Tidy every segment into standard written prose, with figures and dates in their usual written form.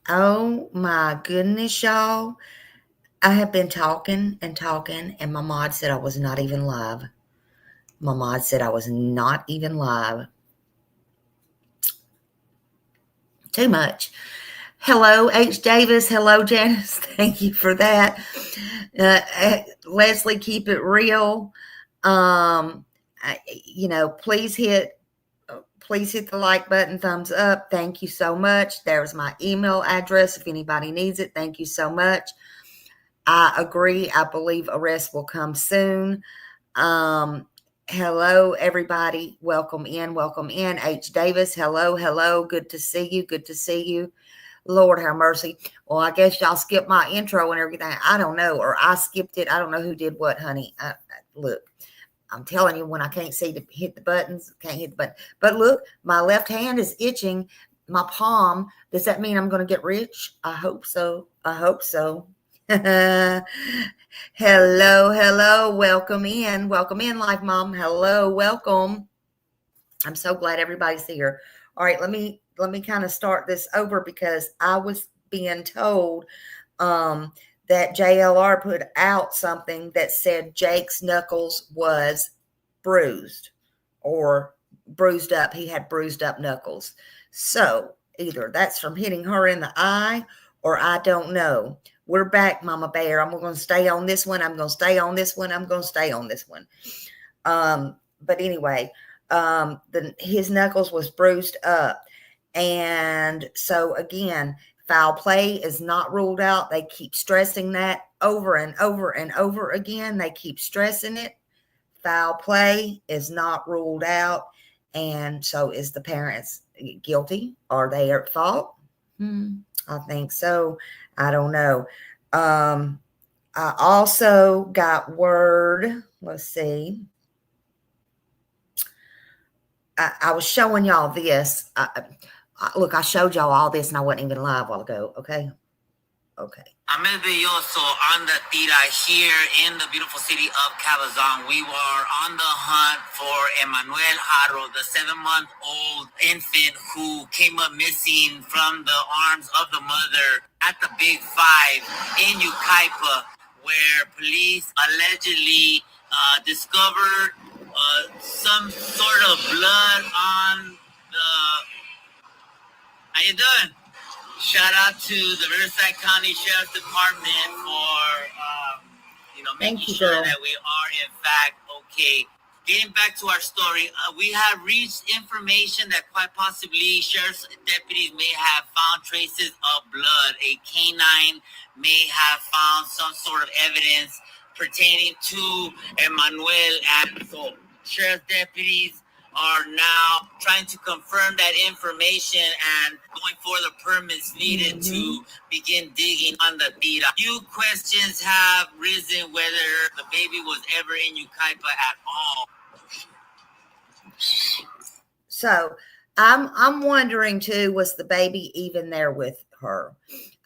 Oh my goodness, y'all. I have been talking and talking, and my mod said I was not even live. My mod said I was not even live. Too much. Hello, H. Davis. Hello, Janice. Thank you for that. Leslie, keep it real. Um, please hit the like button, thumbs up. Thank you so much. There's my email address if anybody needs it. Thank you so much. I agree. I believe arrest will come soon. Hello, everybody. Welcome in. Welcome in. H. Davis. Hello. Hello. Good to see you. Good to see you. Lord have mercy. Well, I guess y'all skipped my intro and everything. I don't know. Or I skipped it. I don't know who did what, honey. Look, I'm telling you, when I can't see to hit the buttons, can't hit the button. But look, my left hand is itching. My palm. Does that mean I'm going to get rich? I hope so. I hope so. Hello, hello. Welcome in. Welcome in, Life Mom. Hello, welcome. I'm so glad everybody's here. All right, let me kind of start this over because I was being told that JLR put out something that said Jake's knuckles was bruised or bruised up. He had bruised up knuckles. So either that's from hitting her in the eye or I don't know. We're back, Mama Bear. I'm going to stay on this one. I'm going to stay on this one. I'm going to stay on this one. But anyway, his knuckles was bruised up. And so again, foul play is not ruled out. They keep stressing that over and over and over again. They keep stressing it. Foul play is not ruled out. And so is the parents guilty? Are they at fault? I think so. I don't know. I also got word. Let's see. I was showing y'all this. Look, I showed y'all all this and I wasn't even live a while ago. Okay. Ahmed Belloso on the tira here in the beautiful city of Cabazon. We were on the hunt for Emmanuel Haro, the 7-month-old infant who came up missing from the arms of the mother at the Big Five in Yucaipa, where police allegedly discovered some sort of blood on the... How you doing? Shout out to the Riverside County Sheriff's Department for, making sure that we are in fact okay. Getting back to our story, we have reached information that quite possibly sheriff's deputies may have found traces of blood. A canine may have found some sort of evidence pertaining to Emmanuel, and so sheriff's deputies are now trying to confirm that information and going for the permits needed to begin digging on the tira. Few questions have risen whether the baby was ever in Yucaipa at all. So I'm wondering too, was the baby even there with her?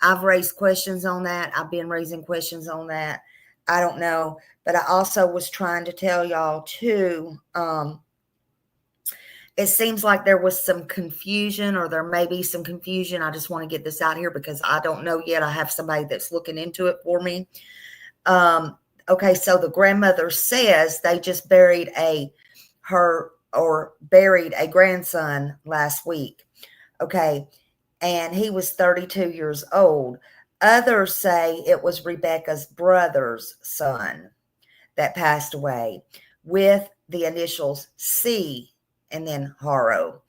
I've raised questions on that. I've been raising questions on that. I don't know. But I also was trying to tell y'all too, it seems like there was some confusion, or there may be some confusion. I just want to get this out here because I don't know yet. I have somebody that's looking into it for me. Okay, so the grandmother says they just buried a grandson last week. Okay, and he was 32 years old. Others say it was Rebecca's brother's son that passed away with the initials C and then Haro.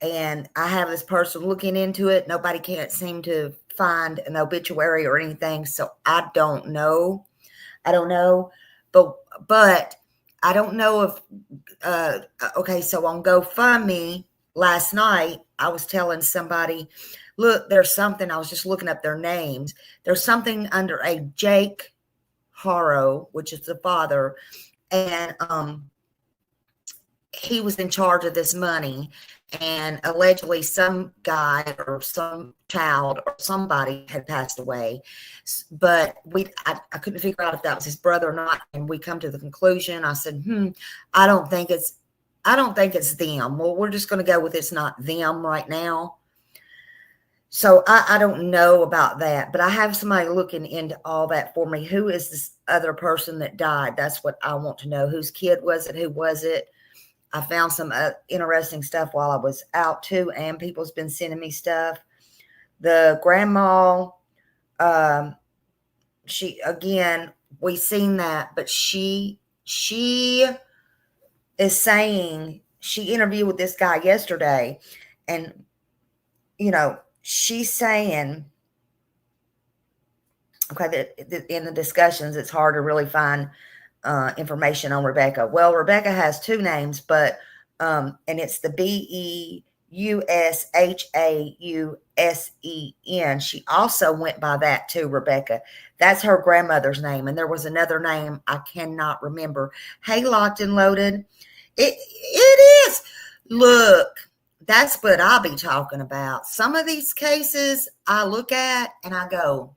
And I have this person looking into it. Nobody can't seem to find an obituary or anything. So I don't know. But I don't know if, okay, so on GoFundMe last night, I was telling somebody, look, there's something, I was just looking up their names. There's something under a Jake Haro, which is the father, and he was in charge of this money, and allegedly some guy or some child or somebody had passed away, but I couldn't figure out if that was his brother or not. And we come to the conclusion, I said, I don't think it's them. Well, we're just going to go with it's not them right now. So I don't know about that, but I have somebody looking into all that for me. Who is this other person that died? That's what I want to know. Whose kid was it? Who was it? I found some interesting stuff while I was out too, and people's been sending me stuff. The grandma, she, again, we seen that, but she is saying, she interviewed with this guy yesterday, and she's saying, okay, that in the discussions, it's hard to really find information on Rebecca. Well, Rebecca has two names, but and it's the Beushausen. She also went by that too, Rebecca. That's her grandmother's name, and there was another name I cannot remember. Hey, Locked and Loaded. It is. Look, that's what I'll be talking about. Some of these cases I look at and I go,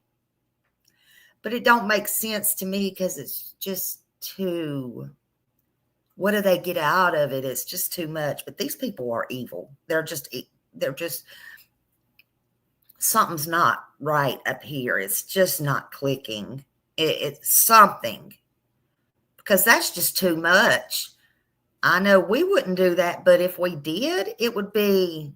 but it don't make sense to me because it's just too, what do they get out of it? It's just too much. But these people are evil. They're just something's not right up here. It's just not clicking. It's something, because that's just too much. I know we wouldn't do that, but if we did, it would be,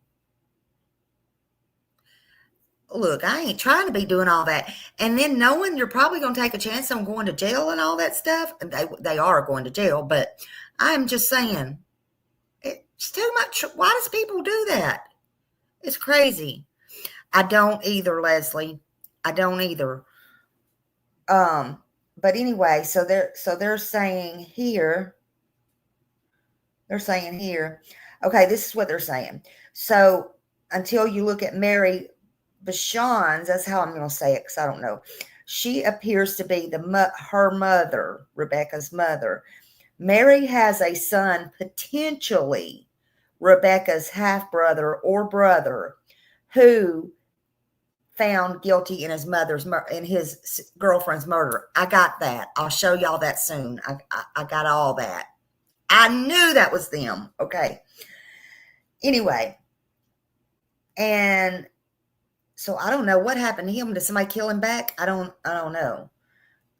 look, I ain't trying to be doing all that. And then knowing you're probably going to take a chance on going to jail and all that stuff. And they are going to jail, but I'm just saying, it's too much. Why does people do that? It's crazy. I don't either, Leslie. I don't either. But anyway, so they're saying here, okay, this is what they're saying. So until you look at Mary Bashans, that's how I'm going to say it, because I don't know. She appears to be her mother, Rebecca's mother. Mary has a son, potentially Rebecca's half-brother or brother, who found guilty in his girlfriend's murder. I got that. I'll show y'all that soon. I got all that. I knew that was them. Okay. Anyway, and so I don't know what happened to him. Did somebody kill him back? I don't know.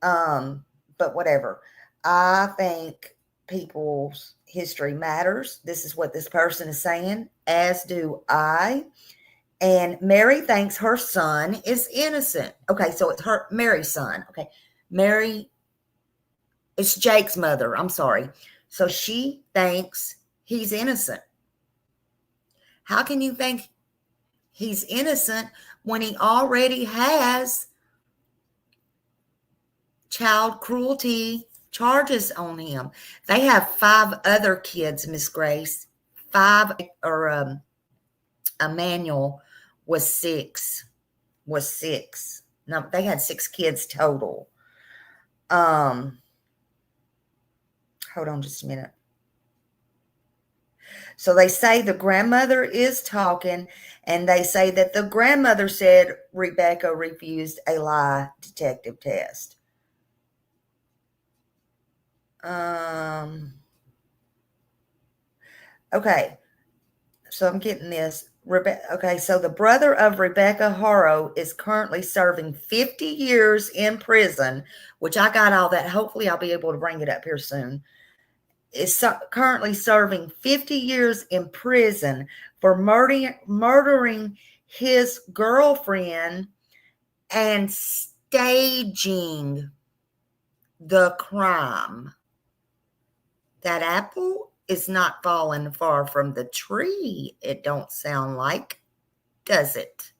But whatever. I think people's history matters. This is what this person is saying, as do I. And Mary thinks her son is innocent. Okay, so it's Mary's son. Okay, Mary, it's Jake's mother. I'm sorry. So she thinks he's innocent. How can you think he's innocent when he already has child cruelty charges on him? They have 5 other kids, Miss Grace. 5, or Emmanuel was 6. No, they had 6 kids total. Hold on just a minute. So they say the grandmother is talking, and they say that the grandmother said Rebecca refused a lie detective test. Okay, so I'm getting this. Okay, so the brother of Rebecca Horrow is currently serving 50 years in prison, which I got all that. Hopefully I'll be able to bring it up here soon. Is currently serving 50 years in prison for murdering his girlfriend and staging the crime. That apple is not falling far from the tree, it don't sound like, does it?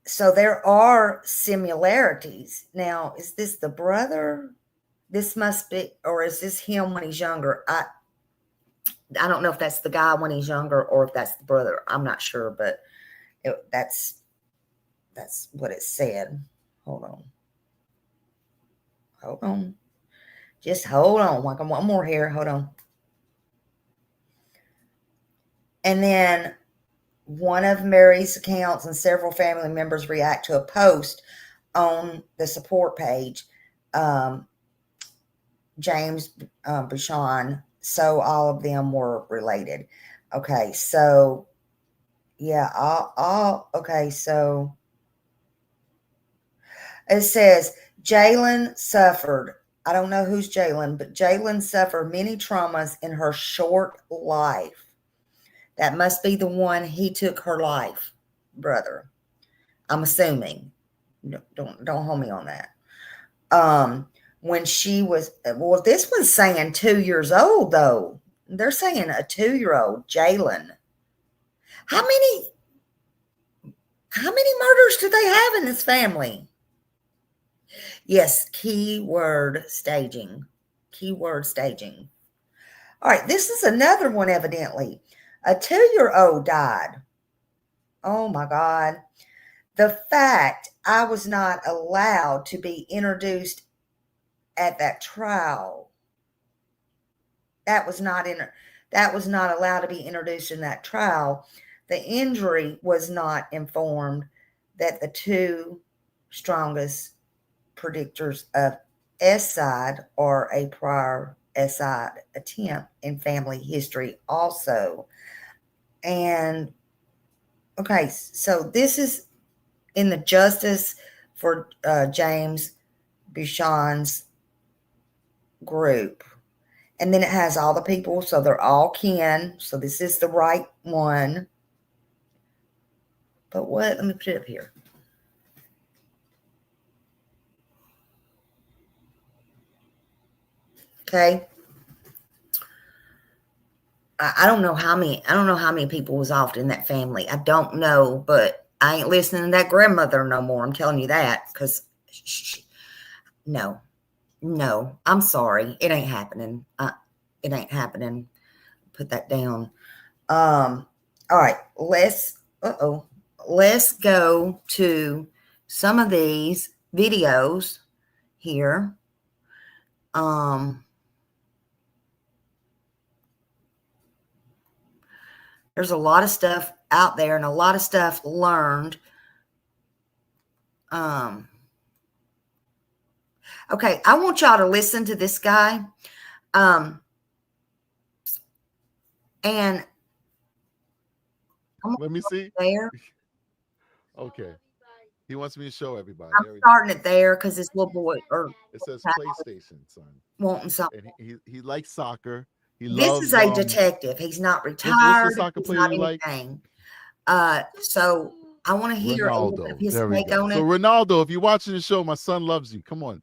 So there are similarities. Now, is this the brother? This must be, or is this him when he's younger? I don't know if that's the guy when he's younger or if that's the brother. I'm not sure, but that's what it said. Hold on. Just hold on. One more here. Hold on. And then one of Mary's accounts and several family members react to a post on the support page, James Bouchon. So all of them were related. Okay, so yeah, okay, so it says Jalen suffered. I don't know who's Jalen, but Jalen suffered many traumas in her short life. That must be the one he took her life, brother. I'm assuming. Don't hold me on that. When she was, well, this one's saying 2 years old though. They're saying a 2-year-old, Jalen. How many murders do they have in this family? Yes, keyword staging. Keyword staging. All right, this is another one, evidently. A 2-year-old died. Oh my God. The fact I was not allowed to be introduced at that trial. That was not allowed to be introduced in that trial. The injury was not informed that the two strongest predictors of S-side are a prior S-side attempt in family history also. And okay, so this is in the Justice for James Buchan's group. And then it has all the people, so they're all kin. So this is the right one. But what? Let me put it up here. Okay. I don't know how many people was off in that family. I don't know, but I ain't listening to that grandmother no more. I'm telling you that, because no, I'm sorry. It ain't happening. It ain't happening. Put that down. All right, let's go to some of these videos here. There's a lot of stuff out there and a lot of stuff learned. Okay, I want y'all to listen to this guy. And let me see. There. Okay. He wants me to show everybody. I'm starting it there because this little boy. It says PlayStation, son. Wanting something. And he likes soccer. This is a detective. He's not retired. What's the soccer player you anything. So I want to hear Ronaldo. a little bit of his take on it. So Ronaldo, if you're watching the show, my son loves you. Come on.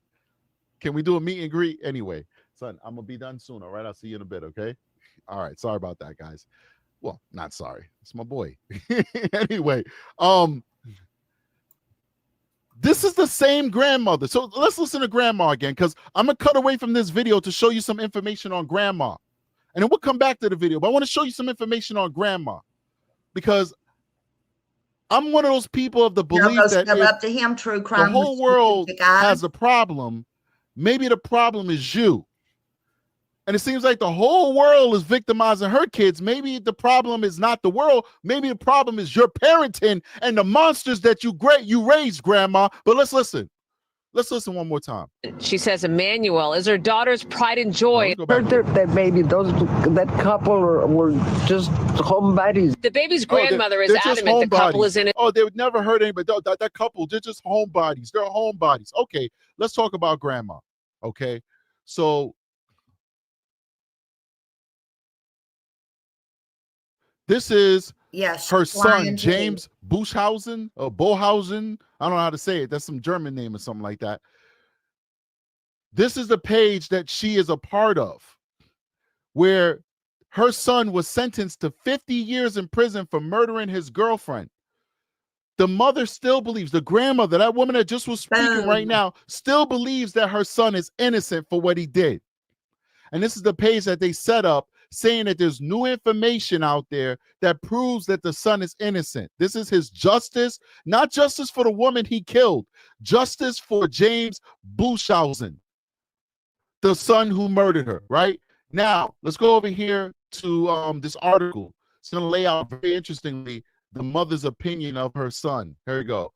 Can we do a meet and greet? Anyway, son, I'm going to be done soon, all right? I'll see you in a bit, okay? All right. Sorry about that, guys. Well, not sorry. It's my boy. Anyway, this is the same grandmother. So let's listen to grandma again, because I'm going to cut away from this video to show you some information on grandma. And then we'll come back to the video. But I want to show you some information on grandma, because I'm one of those people of the belief that if up to him, true crime, the whole world has a problem, maybe the problem is you. And it seems like the whole world is victimizing her kids. Maybe the problem is not the world. Maybe the problem is your parenting and the monsters that you raised, grandma. But let's listen. Let's listen one more time. She says Emmanuel is her daughter's pride and joy. Heard that maybe that couple were just homebodies. The baby's grandmother is adamant the couple is in it. Oh, they would never hurt anybody. That couple, they're just homebodies. They're homebodies. Okay, let's talk about grandma. Okay, so this is her son, James Buchhausen or Bohausen. I don't know how to say it. That's some German name or something like that. This is the page that she is a part of, where her son was sentenced to 50 years in prison for murdering his girlfriend. The mother still believes, the grandmother, that woman that just was speaking right now, still believes that her son is innocent for what he did. And this is the page that they set up, saying that there's new information out there that proves that the son is innocent. This is his justice, not justice for the woman he killed, justice for James Buchhausen, the son who murdered her, right? Now, let's go over here to this article. It's going to lay out very interestingly the mother's opinion of her son. Here we go.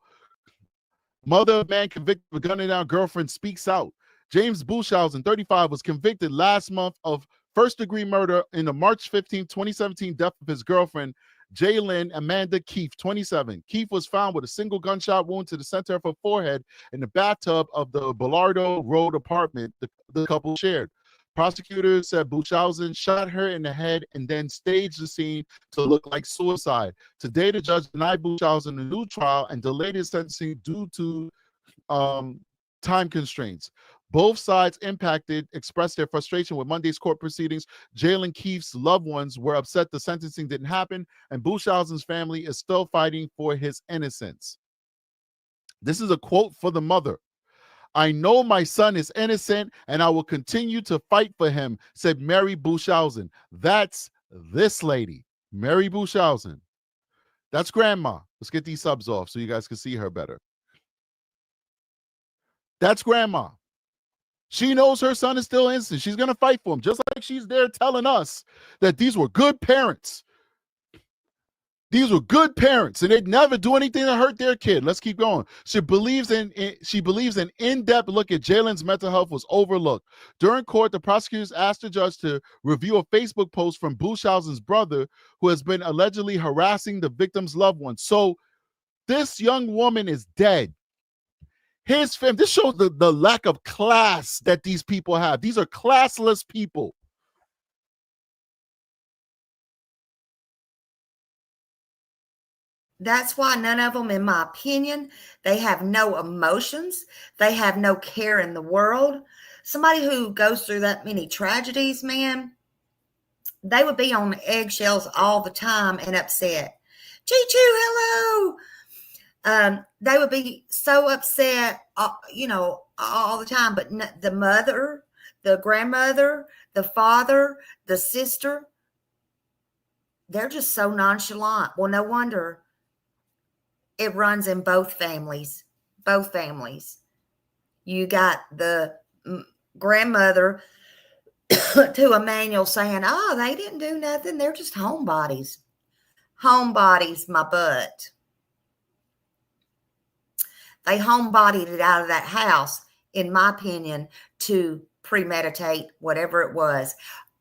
Mother of man convicted of gunning down girlfriend speaks out. James Buchhausen, 35, was convicted last month of first-degree murder in the March 15, 2017 death of his girlfriend, Jalen Amanda Keefe, 27. Keefe was found with a single gunshot wound to the center of her forehead in the bathtub of the Belardo Road apartment the couple shared. Prosecutors said Buchhausen shot her in the head and then staged the scene to look like suicide. Today, the judge denied Buchhausen a new trial and delayed his sentencing due to time constraints. Both sides expressed their frustration with Monday's court proceedings. Jalen Keefe's loved ones were upset the sentencing didn't happen, and Buchhausen's family is still fighting for his innocence. This is a quote for the mother. "I know my son is innocent, and I will continue to fight for him," said Mary Buchhausen. That's this lady, Mary Buchhausen. That's grandma. Let's get these subs off so you guys can see her better. That's grandma. She knows her son is still innocent. She's going to fight for him, just like she's there telling us that these were good parents. These were good parents, and they'd never do anything to hurt their kid. Let's keep going. She believes an in-depth look at Jalen's mental health was overlooked. During court, the prosecutors asked the judge to review a Facebook post from Buchhausen's brother, who has been allegedly harassing the victim's loved one. So this young woman is dead. His family, this shows the lack of class that these people have. These are classless people. That's why none of them, in my opinion, they have no emotions. They have no care in the world. Somebody who goes through that many tragedies, man, they would be on eggshells all the time and upset. Choo-choo, hello. They would be so upset, all the time. But the mother, the grandmother, the father, the sister, they're just so nonchalant. Well, no wonder. It runs in both families. Both families. You got the grandmother to Emmanuel saying, "Oh, they didn't do nothing. They're just homebodies." Homebodies, my butt. They homebodied it out of that house, in my opinion, to premeditate whatever it was.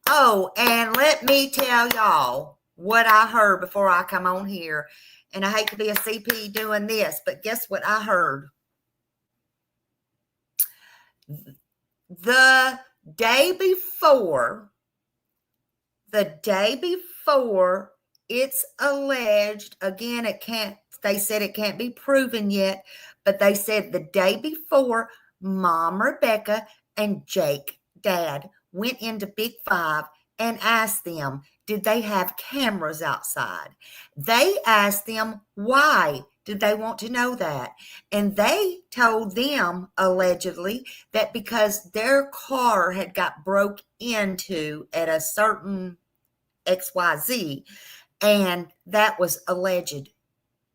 Oh, and let me tell y'all what I heard before I come on here. And I hate to be a CP doing this, but guess what I heard? The day before, it's alleged, again, they said it can't be proven yet, but they said the day before, Mom Rebecca and Jake, Dad, went into Big Five and asked them, did they have cameras outside? They asked them, why did they want to know that? And they told them, allegedly, that because their car had got broke into at a certain XYZ, and that was alleged.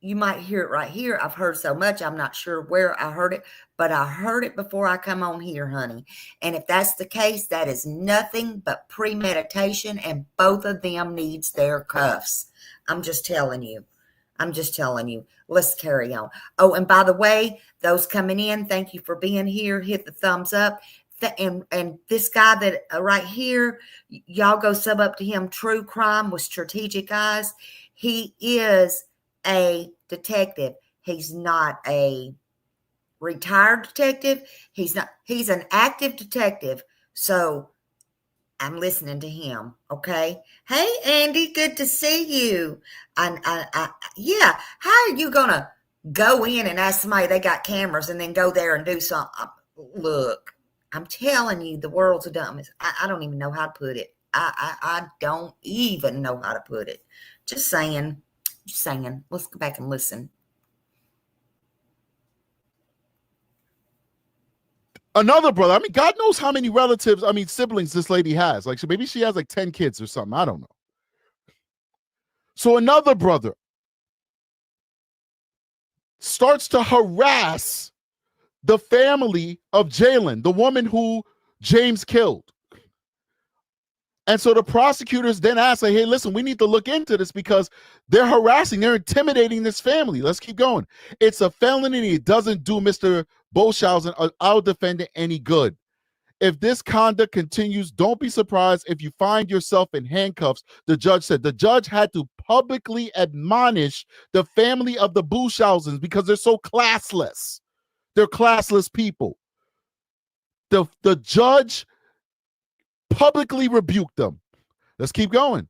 You might hear it right here. I've heard so much, I'm not sure where I heard it, but I heard it before I come on here, honey. And if that's the case, that is nothing but premeditation, and both of them needs their cuffs. I'm just telling you. Let's carry on. Oh, and by the way, those coming in, thank you for being here. Hit the thumbs up. And this guy that right here, y'all go sub up to him, True Crime with Strategic Eyes. He is a detective. He's not a retired detective. He's an active detective. So I'm listening to him. Okay. Hey, Andy, good to see you. Yeah. How are you going to go in and ask somebody they got cameras and then go there and do something? Look, I'm telling you, the world's the dumbest. I don't even know how to put it. I don't even know how to put it. Just saying. Let's go back and listen. Another brother. I mean, God knows how many siblings this lady has. Like, so maybe she has like 10 kids or something. I don't know. So another brother starts to harass the family of Jalen, the woman who James killed. And so the prosecutors then ask, like, hey, listen, we need to look into this because they're intimidating this family. Let's keep going. It's a felony. It doesn't do Mr. Buchhausen, our defendant, any good. If this conduct continues, don't be surprised if you find yourself in handcuffs, the judge said. The judge had to publicly admonish the family of the Buchhausens because they're so classless. They're classless people. The judge publicly rebuked them. Let's keep going.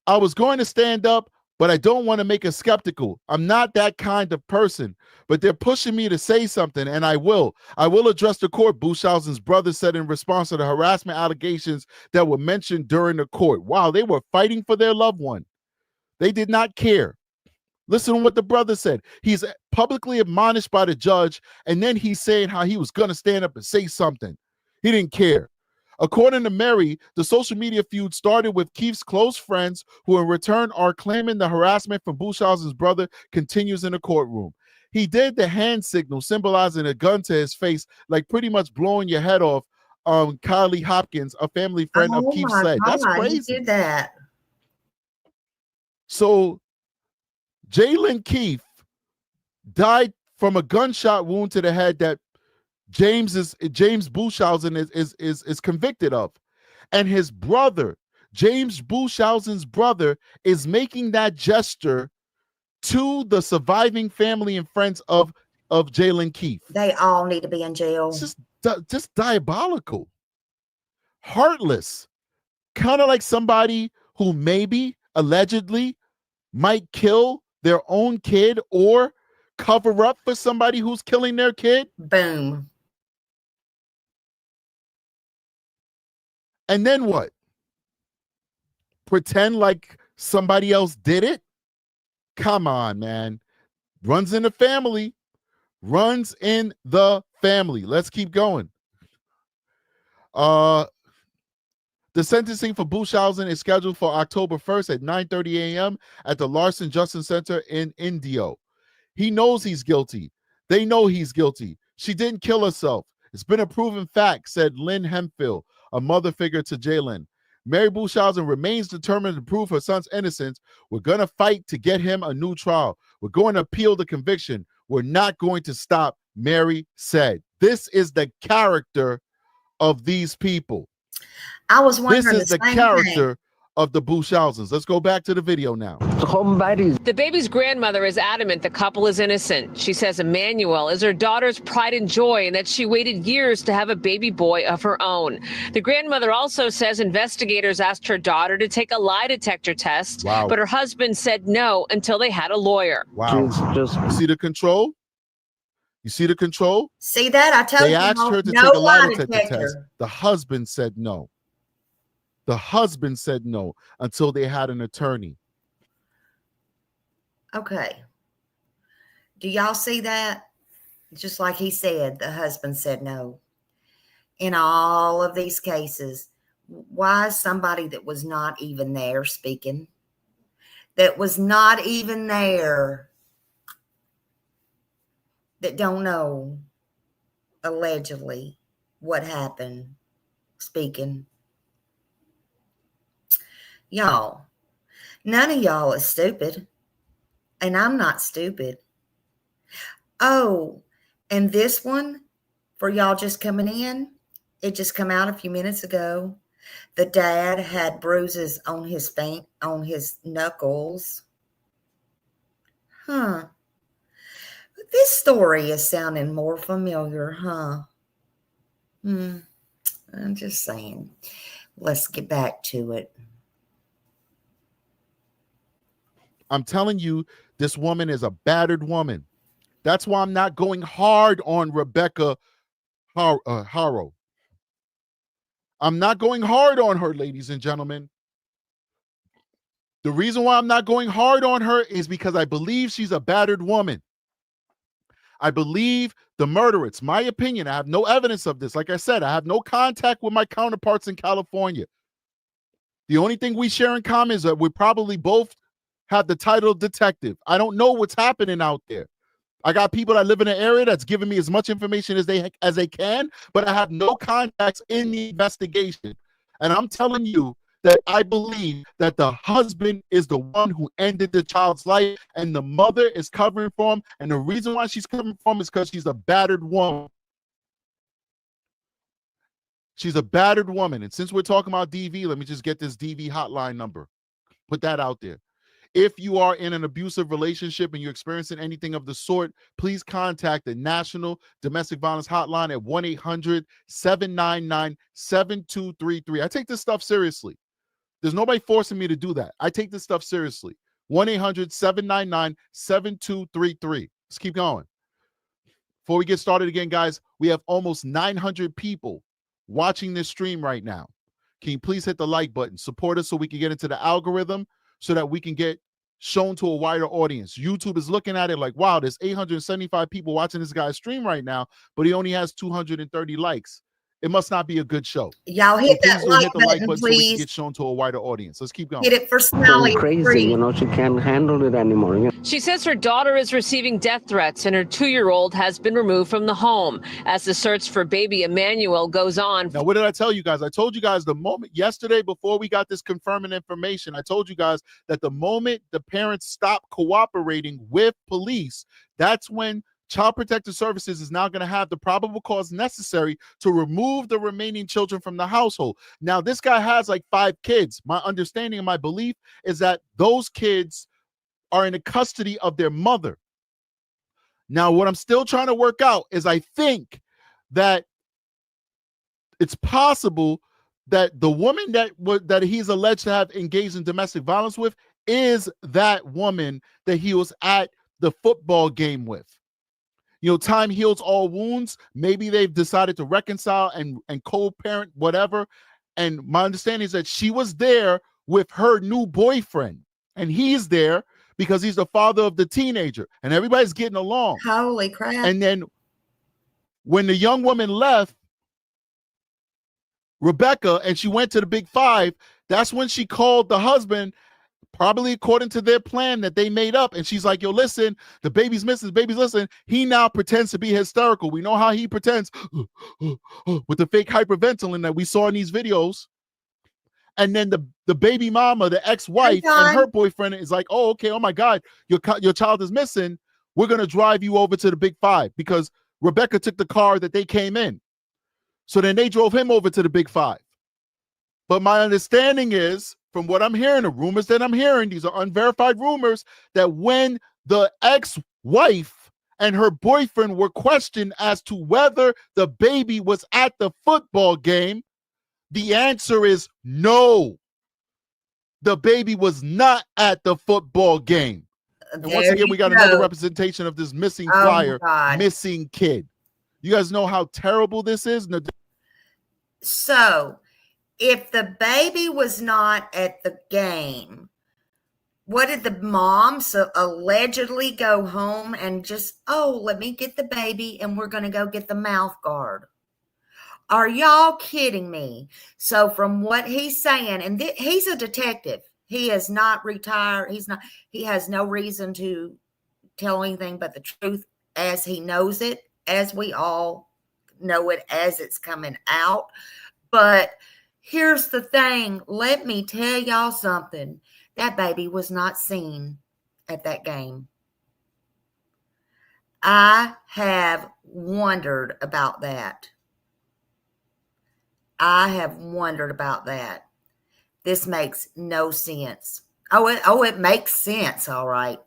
I was going to stand up, but I don't want to make it skeptical. I'm not that kind of person, but they're pushing me to say something, and I will. I will address the court, Buchhausen's brother said in response to the harassment allegations that were mentioned during the court. Wow, they were fighting for their loved one. They did not care. Listen to what the brother said. He's publicly admonished by the judge, and then he's saying how he was going to stand up and say something. He didn't care. According to Mary, the social media feud started with Keith's close friends, who in return are claiming the harassment from Buchhausen's brother continues in the courtroom. He did the hand signal, symbolizing a gun to his face, like pretty much blowing your head off. Kylie Hopkins, a family friend of Keith, said. That's crazy. He did that. So Jalen Keith died from a gunshot wound to the head that James Buchhausen is convicted of, and his brother, James Buchhausen's brother, is making that gesture to the surviving family and friends of Jalen Keith. They all need to be in jail. It's just diabolical, heartless, kind of like somebody who maybe allegedly might kill their own kid or cover up for somebody who's killing their kid. Boom. And then what? Pretend like somebody else did it? Come on, man. Runs in the family. Runs in the family. Let's keep going. The sentencing for Buchhausen is scheduled for October 1st at 9:30 a.m. at the Larson Justice Center in Indio. He knows he's guilty. They know he's guilty. She didn't kill herself. It's been a proven fact, said Lynn Hemphill, a mother figure to Jalen. Mary Buchhausen remains determined to prove her son's innocence. We're going to fight to get him a new trial. We're going to appeal the conviction. We're not going to stop, Mary said. This is the character of these people. I was wondering this is the character of the Buchhausens. Let's go back to the video now. The baby's grandmother is adamant the couple is innocent. She says Emmanuel is her daughter's pride and joy and that she waited years to have a baby boy of her own. The grandmother also says investigators asked her daughter to take a lie detector test, but her husband said no until they had a lawyer. Wow. You see the control? You see the control? See that? I told you. They asked her to take a lie detector test. The husband said no. The husband said no until they had an attorney. Okay. Do y'all see that? Just like he said, the husband said no. In all of these cases, why is somebody that was not even there speaking? That was not even there, that don't know, allegedly, what happened, speaking? Y'all, none of y'all is stupid. And I'm not stupid. Oh, and this one, for y'all just coming in, it just come out a few minutes ago. The dad had bruises on his knuckles. Huh. This story is sounding more familiar, huh? I'm just saying. Let's get back to it. I'm telling you, this woman is a battered woman. That's why I'm not going hard on Rebecca Harrow. I'm not going hard on her, ladies and gentlemen. The reason why I'm not going hard on her is because I believe she's a battered woman. I believe the murderer. It's my opinion. I have no evidence of this. Like I said, I have no contact with my counterparts in California. The only thing we share in common is that we probably both have the title detective. I don't know what's happening out there. I got people that live in an area that's giving me as much information as they can, but I have no contacts in the investigation. And I'm telling you that I believe that the husband is the one who ended the child's life and the mother is covering for him. And the reason why she's covering for him is because she's a battered woman. She's a battered woman. And since we're talking about DV, let me just get this DV hotline number. Put that out there. If you are in an abusive relationship and you're experiencing anything of the sort, please contact the National Domestic Violence Hotline at 1-800-799-7233. I take this stuff seriously. There's nobody forcing me to do that. I take this stuff seriously. 1-800-799-7233. Let's keep going. Before we get started again, guys, we have almost 900 people watching this stream right now. Can you please hit the like button? Support us so we can get into the algorithm so that we can get shown to a wider audience. YouTube is looking at it like, wow, there's 875 people watching this guy's stream right now, but he only has 230 likes. It must not be a good show. Y'all hit that like button, so we can get shown to a wider audience. Let's keep going. Hit it for Smiley. Crazy, you know, she can't handle it anymore. You know? She says her daughter is receiving death threats and her 2-year-old has been removed from the home as the search for baby Emmanuel goes on. Now, what did I tell you guys? I told you guys the moment yesterday before we got this confirming information, I told you guys that the moment the parents stop cooperating with police, that's when Child Protective Services is now going to have the probable cause necessary to remove the remaining children from the household. Now, this guy has like 5 kids. My understanding and my belief is that those kids are in the custody of their mother. Now, what I'm still trying to work out is I think that it's possible that the woman that he's alleged to have engaged in domestic violence with is that woman that he was at the football game with. You know, time heals all wounds. Maybe they've decided to reconcile and co-parent, whatever. And my understanding is that she was there with her new boyfriend. And he's there because he's the father of the teenager. And everybody's getting along. Holy crap. And then when the young woman left, Rebecca, and she went to the Big Five, that's when she called the husband, probably according to their plan that they made up. And she's like, yo, listen, the baby's missing, the baby's listening. He now pretends to be hysterical. We know how he pretends with the fake hyperventilating that we saw in these videos. And then the baby mama, the ex-wife, and her boyfriend is like, oh, okay, oh my God, your child is missing. We're going to drive you over to the Big Five because Rebecca took the car that they came in. So then they drove him over to the Big Five. But my understanding is, from what I'm hearing, the rumors that I'm hearing, these are unverified rumors, that when the ex-wife and her boyfriend were questioned as to whether the baby was at the football game, the answer is no. The baby was not at the football game. And once again, we got another representation of this missing flyer, missing kid. You guys know how terrible this is? So, if the baby was not at the game, what did the mom allegedly go home and just, oh, let me get the baby and we're going to go get the mouth guard? Are y'all kidding me? So from what he's saying, and he's a detective. He is not retired. He has no reason to tell anything but the truth as he knows it, as we all know it as it's coming out. But here's the thing. Let me tell y'all something. That baby was not seen at that game. I have wondered about that. This makes no sense. Oh, it makes sense. All right.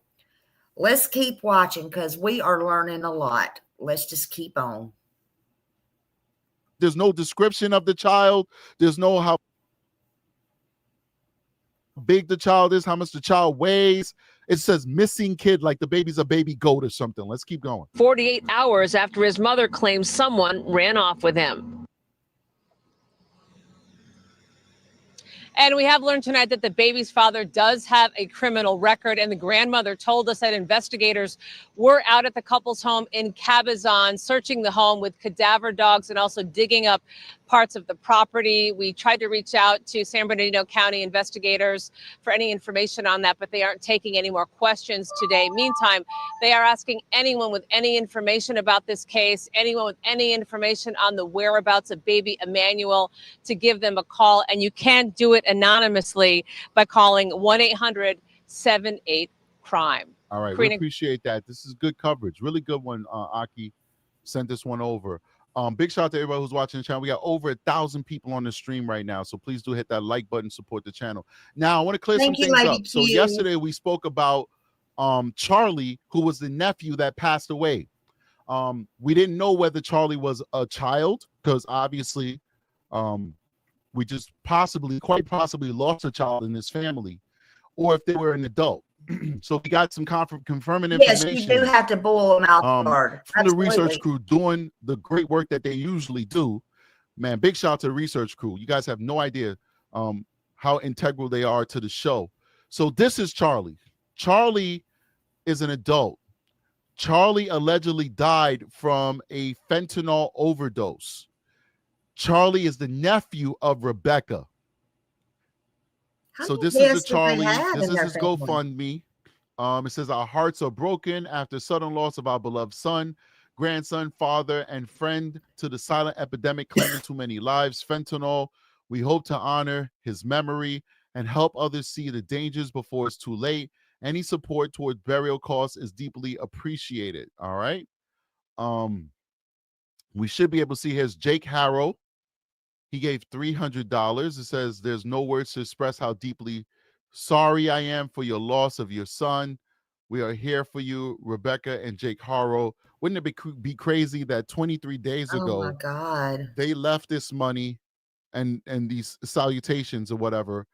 Let's keep watching because we are learning a lot. Let's just keep on. There's no description of the child. There's no how big the child is, how much the child weighs. It says missing kid, like the baby's a baby goat or something. Let's keep going. 48 hours after his mother claims someone ran off with him. And we have learned tonight that the baby's father does have a criminal record, and the grandmother told us that investigators were out at the couple's home in Cabazon, searching the home with cadaver dogs and also digging up parts of the property. We tried to reach out to San Bernardino County investigators for any information on that, but they aren't taking any more questions today. Meantime, they are asking anyone with any information about this case, anyone with any information on the whereabouts of baby Emmanuel, to give them a call. And you can do it anonymously by calling 1-800-78-CRIME. All right, we appreciate that. This is good coverage. Really good one. Aki sent this one over. Big shout out to everybody who's watching the channel. We got over 1,000 people on the stream right now, so please do hit that like button, support the channel. Now, I want to clear some things up. So yesterday we spoke about Charlie, who was the nephew that passed away. We didn't know whether Charlie was a child, because obviously we just quite possibly lost a child in this family, or if they were an adult. So we got some confirming information. Yes, you do have to boil them out hard. From the research crew doing the great work that they usually do. Man, big shout out to the research crew. You guys have no idea how integral they are to the show. So this is Charlie. Charlie is an adult. Charlie allegedly died from a fentanyl overdose. Charlie is the nephew of Rebecca. So this is the Charlie. This is his GoFundMe. It says, our hearts are broken after sudden loss of our beloved son, grandson, father, and friend to the silent epidemic claiming too many lives, fentanyl. We hope to honor his memory and help others see the dangers before it's too late. Any support toward burial costs is deeply appreciated. All right. We should be able to see here's Jake Harrow. He gave $300. It says, there's no words to express how deeply sorry I am for your loss of your son. We are here for you, Rebecca and Jake Harrow. Wouldn't it be crazy that 23 days ago, oh my God, they left this money and these salutations or whatever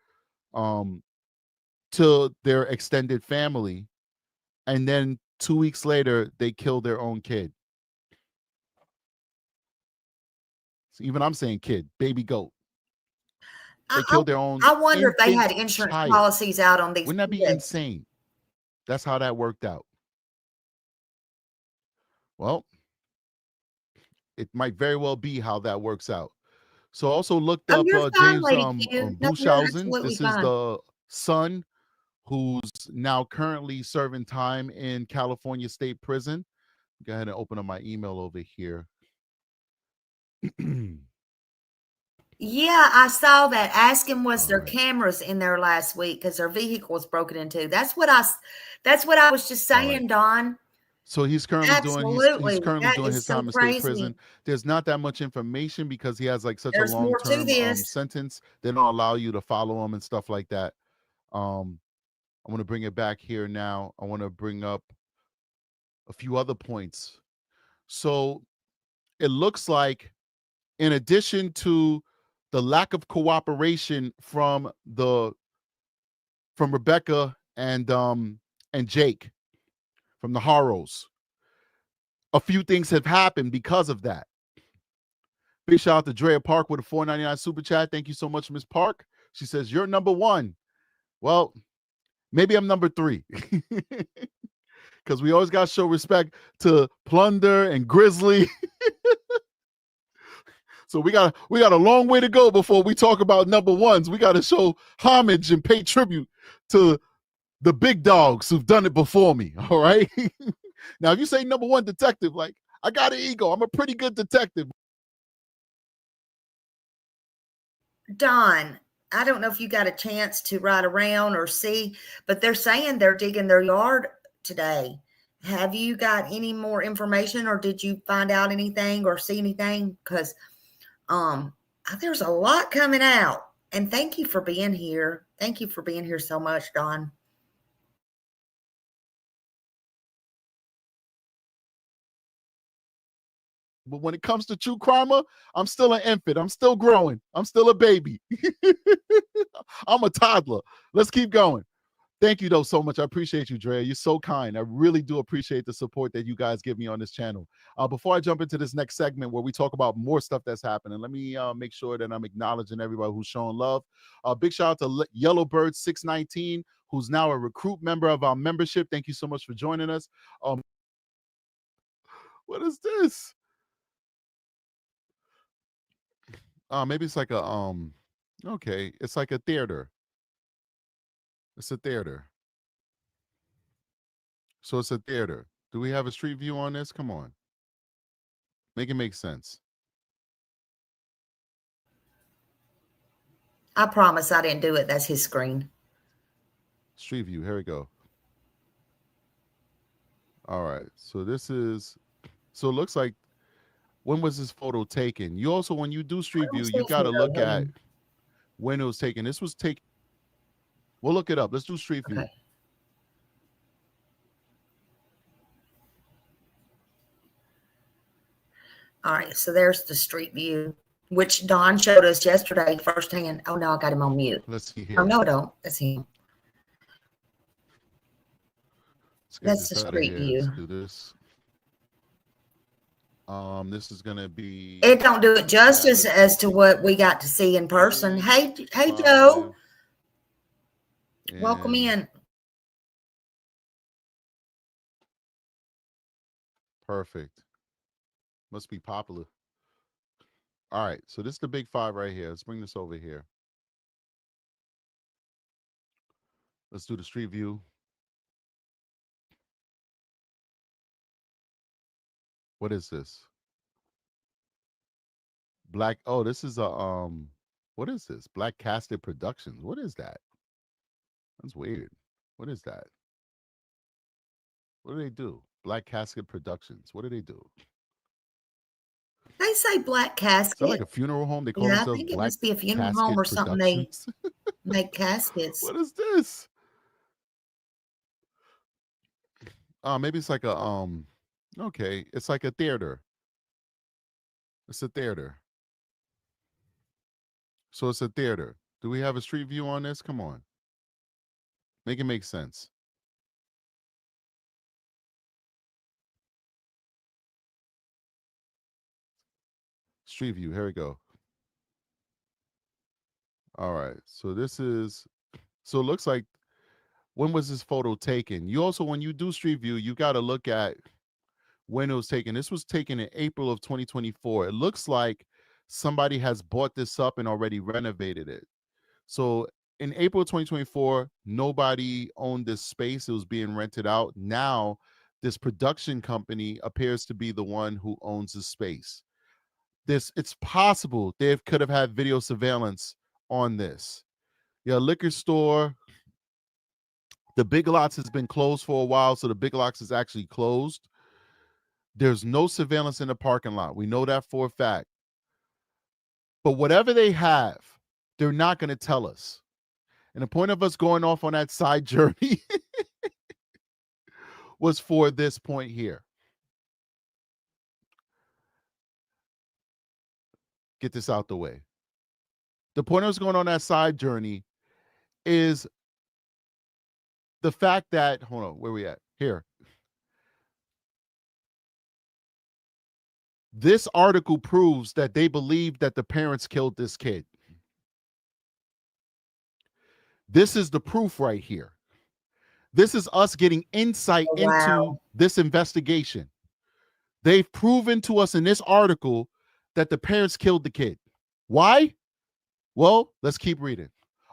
to their extended family, and then 2 weeks later they killed their own kid. So even I'm saying kid, baby goat. They killed their own. I wonder if they had insurance policies out on these. Wouldn't that be insane? That's how that worked out. Well, it might very well be how that works out. So also looked up James Bushhausen. This is the son who's now currently serving time in California State Prison. Go ahead and open up my email over here. Yeah, I saw that. Ask him, was there cameras in there last week because their vehicle was broken into. That's what I was just saying, Don. So he's currently doing his time in state prison. There's not that much information because he has like such a long-term sentence. They don't allow you to follow him and stuff like that. I want to bring it back here now. I want to bring up a few other points. So it looks like, in addition to the lack of cooperation from Rebecca and Jake from the Harrows, a few things have happened because of that. Big shout out to Drea Park with a $4.99 super chat. Thank you so much, Miss Park. She says, you're number one. Well, maybe I'm number three. Because we always got to show respect to Plunder and Grizzly. So we got a long way to go before we talk about number ones. We got to show homage and pay tribute to the big dogs who've done it before me. All right. Now, if you say number one detective, like, I got an ego. I'm a pretty good detective. Don, I don't know if you got a chance to ride around or see, but they're saying they're digging their yard today. Have you got any more information, or did you find out anything or see anything? Because there's a lot coming out. And thank you for being here. Thank you for being here so much, Don. But when it comes to true crime, I'm still an infant. I'm still growing. I'm still a baby. I'm a toddler. Let's keep going. Thank you, though, so much. I appreciate you, Drea. You're so kind. I really do appreciate the support that you guys give me on this channel. Before I jump into this next segment where we talk about more stuff that's happening, let me make sure that I'm acknowledging everybody who's showing love. Big shout out to Yellowbird 619, who's now a recruit member of our membership. Thank you so much for joining us. What is this? Maybe it's like a okay, it's like a theater. It's a theater. So it's a theater. Do we have a street view on this? Come on. Make it make sense. I promise I didn't do it. That's his screen. Street view. Here we go. All right. So this is, so it looks like When was this photo taken? You also, when you do Street View, you got to look at when it was taken. This was taken. We'll look it up. Let's do Street View. Okay. All right, so there's the Street View, which Don showed us yesterday firsthand. Oh, no, I got him on mute. Let's see here. Oh, no, I don't. That's him. That's the Street View. Let's do this. This is going to be... It don't do it justice as to what we got to see in person. Hey, Joe. Welcome in. Perfect. Must be popular. All right, so this is the big 5 right here. Let's bring this over here. Let's do the Street View. What is this? Black, oh, this is a what is this? Black Casket Productions. What is that? That's weird. What is that? What do they do? Black Casket Productions. What do they do? They say Black Casket. Is that like a funeral home? They call themselves I think it Black must be a funeral home or something. They make caskets. What is this? Maybe it's like a okay, it's like a theater. It's a theater. So it's a theater. Do we have a Street View on this? Come on. Make it make sense. Street View. Here we go. All right. So this is, so it looks like, when was this photo taken? You also, when you do Street View, you got to look at when it was taken. This was taken in April of 2024. It looks like somebody has bought this up and already renovated it. So in April 2024, nobody owned this space. It was being rented out. Now, this production company appears to be the one who owns the space. It's possible they could have had video surveillance on this. Yeah, liquor store. The Big Lots has been closed for a while, so the Big Lots is actually closed. There's no surveillance in the parking lot. We know that for a fact. But whatever they have, they're not going to tell us. And the point of us going off on that side journey was for this point here. Get this out the way. The point of us going on that side journey is the fact that, hold on, where we at? Here. This article proves that they believe that the parents killed this kid. This is the proof right here. This is us getting insight into this investigation. They've proven to us in this article that the parents killed the kid. Why? Well, let's keep reading.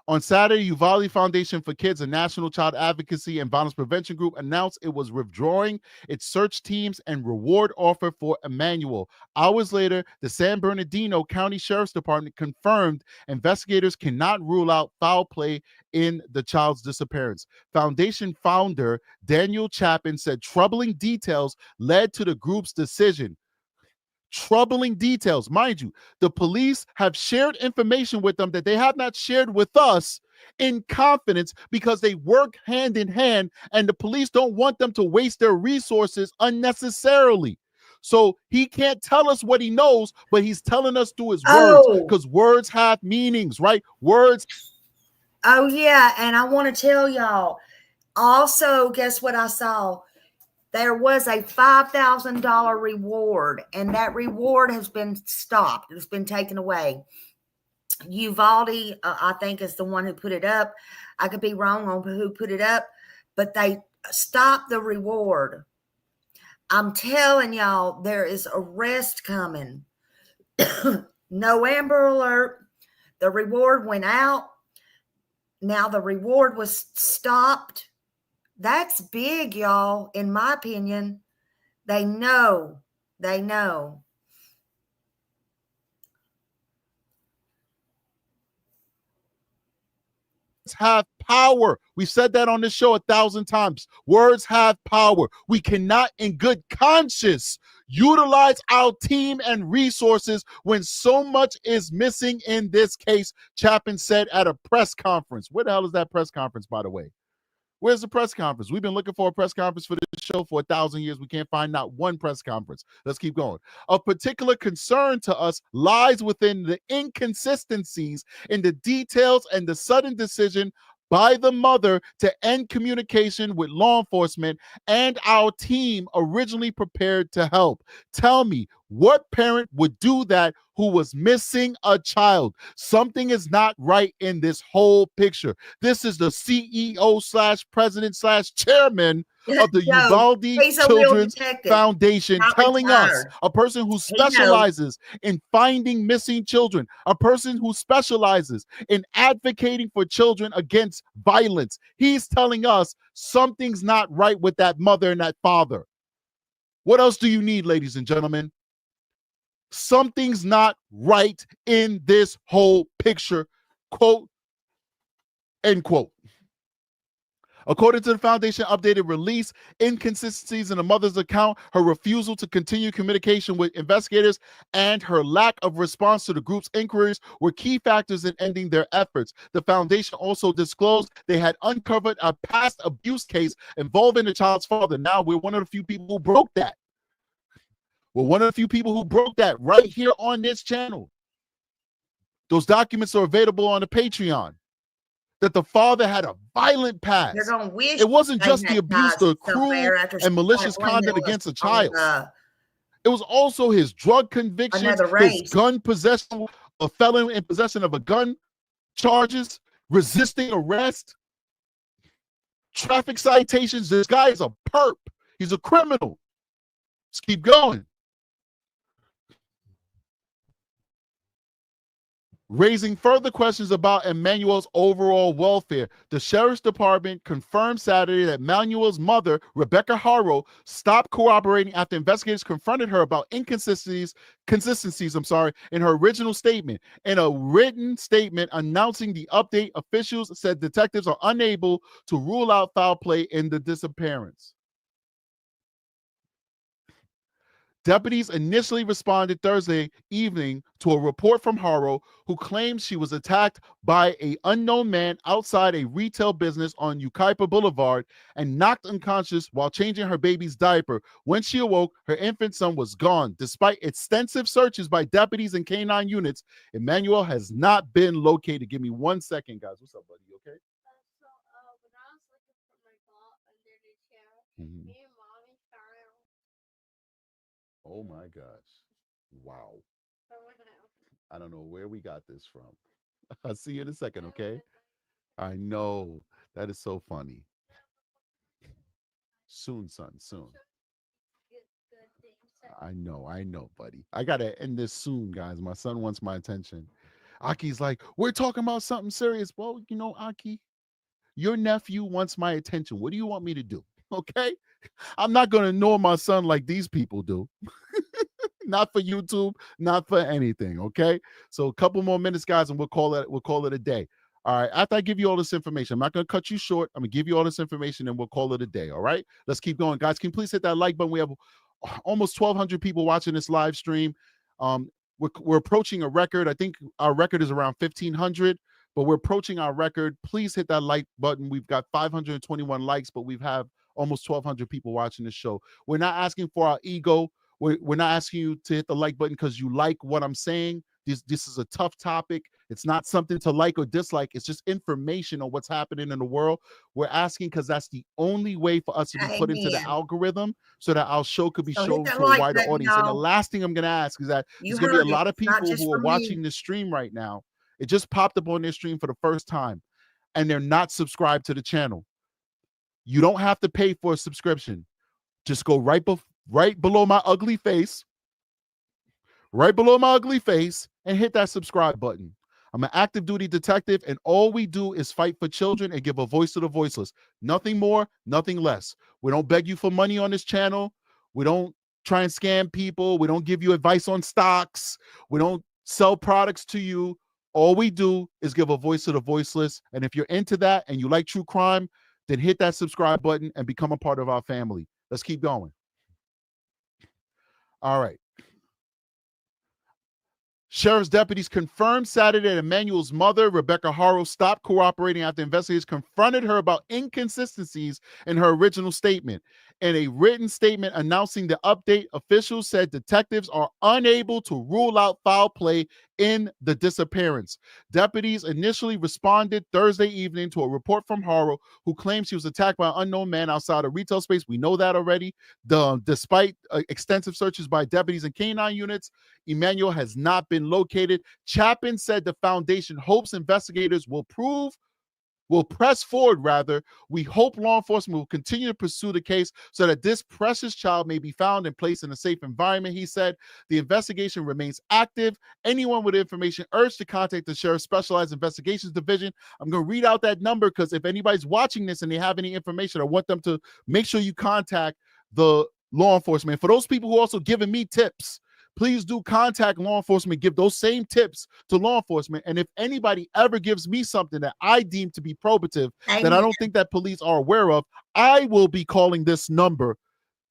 On Saturday, Uvalde Foundation for Kids, a national child advocacy and violence prevention group, announced it was withdrawing its search teams and reward offer for Emmanuel. Hours later, the San Bernardino County Sheriff's Department confirmed investigators cannot rule out foul play in the child's disappearance. Foundation founder Daniel Chapin said troubling details led to the group's decision. Troubling details. Mind you, the police have shared information with them that they have not shared with us in confidence because they work hand in hand and the police don't want them to waste their resources unnecessarily. So he can't tell us what he knows, but he's telling us through his words because words have meanings, right? Words. Oh, yeah. And I want to tell y'all also, guess what I saw? There was a $5,000 reward, and that reward has been stopped. It's been taken away. Uvalde, I think, is the one who put it up. I could be wrong on who put it up, but they stopped the reward. I'm telling y'all, there is arrest coming. No Amber Alert. The reward went out. Now the reward was stopped. That's big, y'all, in my opinion. They know. They know. Have power. We said that on this show 1,000 times. Words have power. We cannot in good conscience Utilize our team and resources when so much is missing in this case, Chapin said at a press conference. Where the hell is that press conference, by the way? Where's the press conference? We've been looking for a press conference for this show for 1,000 years. We can't find not one press conference. Let's keep going. Of particular concern to us lies within the inconsistencies in the details and the sudden decision by the mother to end communication with law enforcement and our team originally prepared to help. Tell me, what parent would do that who was missing a child? Something is not right in this whole picture. This is the CEO / president / chairman of the Uvalde Children's Foundation telling us, a person who specializes in finding missing children, a person who specializes in advocating for children against violence. He's telling us something's not right with that mother and that father. What else do you need, ladies and gentlemen? Something's not right in this whole picture, quote, end quote. According to the foundation updated release, inconsistencies in the mother's account, her refusal to continue communication with investigators, and her lack of response to the group's inquiries were key factors in ending their efforts. The foundation also disclosed they had uncovered a past abuse case involving the child's father. Now we're one of the few people who broke that. We're one of the few people who broke that right here on this channel. Those documents are available on the Patreon. That the father had a violent past. They're gonna wish it wasn't just the abuse, the cruel and malicious conduct against a child. It was also his drug convictions, his gun possession, a felon in possession of a gun charges, resisting arrest, traffic citations. This guy is a perp. He's a criminal. Let's keep going. Raising further questions about Emmanuel's overall welfare, the sheriff's department confirmed Saturday that Emmanuel's mother, Rebecca Harrow, stopped cooperating after investigators confronted her about inconsistencies in her original statement. In a written statement announcing the update, officials said detectives are unable to rule out foul play in the disappearance. Deputies initially responded Thursday evening to a report from Harrow, who claimed she was attacked by an unknown man outside a retail business on Ukaipa Boulevard and knocked unconscious while changing her baby's diaper. When she awoke, her infant son was gone. Despite extensive searches by deputies and canine units, Emmanuel has not been located. Give me 1 second, guys. What's up, buddy? You okay? When I was looking for my ball under the chair, me and Mommy found out. Oh my gosh. Wow. I don't know where we got this from. I'll see you in a second, okay? I know. That is so funny. Soon, son, soon. I know, buddy. I got to end this soon, guys. My son wants my attention. Aki's like, we're talking about something serious. Well, you know, Aki, your nephew wants my attention. What do you want me to do? Okay? I'm not going to ignore my son like these people do. Not for YouTube, not for anything, okay? So a couple more minutes, guys, and we'll call it a day. All right, after I give you all this information, I'm not going to cut you short. I'm going to give you all this information, and we'll call it a day, all right? Let's keep going. Guys, can you please hit that like button? We have almost 1,200 people watching this live stream. We're approaching a record. I think our record is around 1,500, but we're approaching our record. Please hit that like button. We've got 521 likes, but we've had almost 1,200 people watching this show. We're not asking for our ego. We're not asking you to hit the like button because you like what I'm saying. This is a tough topic. It's not something to like or dislike. It's just information on what's happening in the world. We're asking because that's the only way for us to be put into the algorithm so that our show could be shown to a wider audience. And the last thing I'm going to ask is that there's going to be a lot of people who are watching this stream right now. It just popped up on their stream for the first time, and they're not subscribed to the channel. You don't have to pay for a subscription. Just go right below my ugly face, and hit that subscribe button. I'm an active duty detective, and all we do is fight for children and give a voice to the voiceless. Nothing more, nothing less. We don't beg you for money on this channel. We don't try and scam people. We don't give you advice on stocks. We don't sell products to you. All we do is give a voice to the voiceless. And if you're into that and you like true crime, then hit that subscribe button and become a part of our family. Let's keep going. All right. Sheriff's deputies confirmed Saturday that Emmanuel's mother, Rebecca Harrow, stopped cooperating after investigators confronted her about inconsistencies in her original statement. In a written statement announcing the update, officials said detectives are unable to rule out foul play in the disappearance. Deputies initially responded Thursday evening to a report from Harrow, who claims she was attacked by an unknown man outside a retail space. We know that already. Despite extensive searches by deputies and canine units, Emmanuel has not been located. Chapin said the foundation hopes investigators will press forward, rather. We hope law enforcement will continue to pursue the case so that this precious child may be found and placed in a safe environment, he said. The investigation remains active. Anyone with information urged to contact the Sheriff's Specialized Investigations Division. I'm going to read out that number because if anybody's watching this and they have any information, I want them to make sure you contact the law enforcement. For those people who also given me tips, please do contact law enforcement, give those same tips to law enforcement. And if anybody ever gives me something that I deem to be probative that I don't think that police are aware of, I will be calling this number.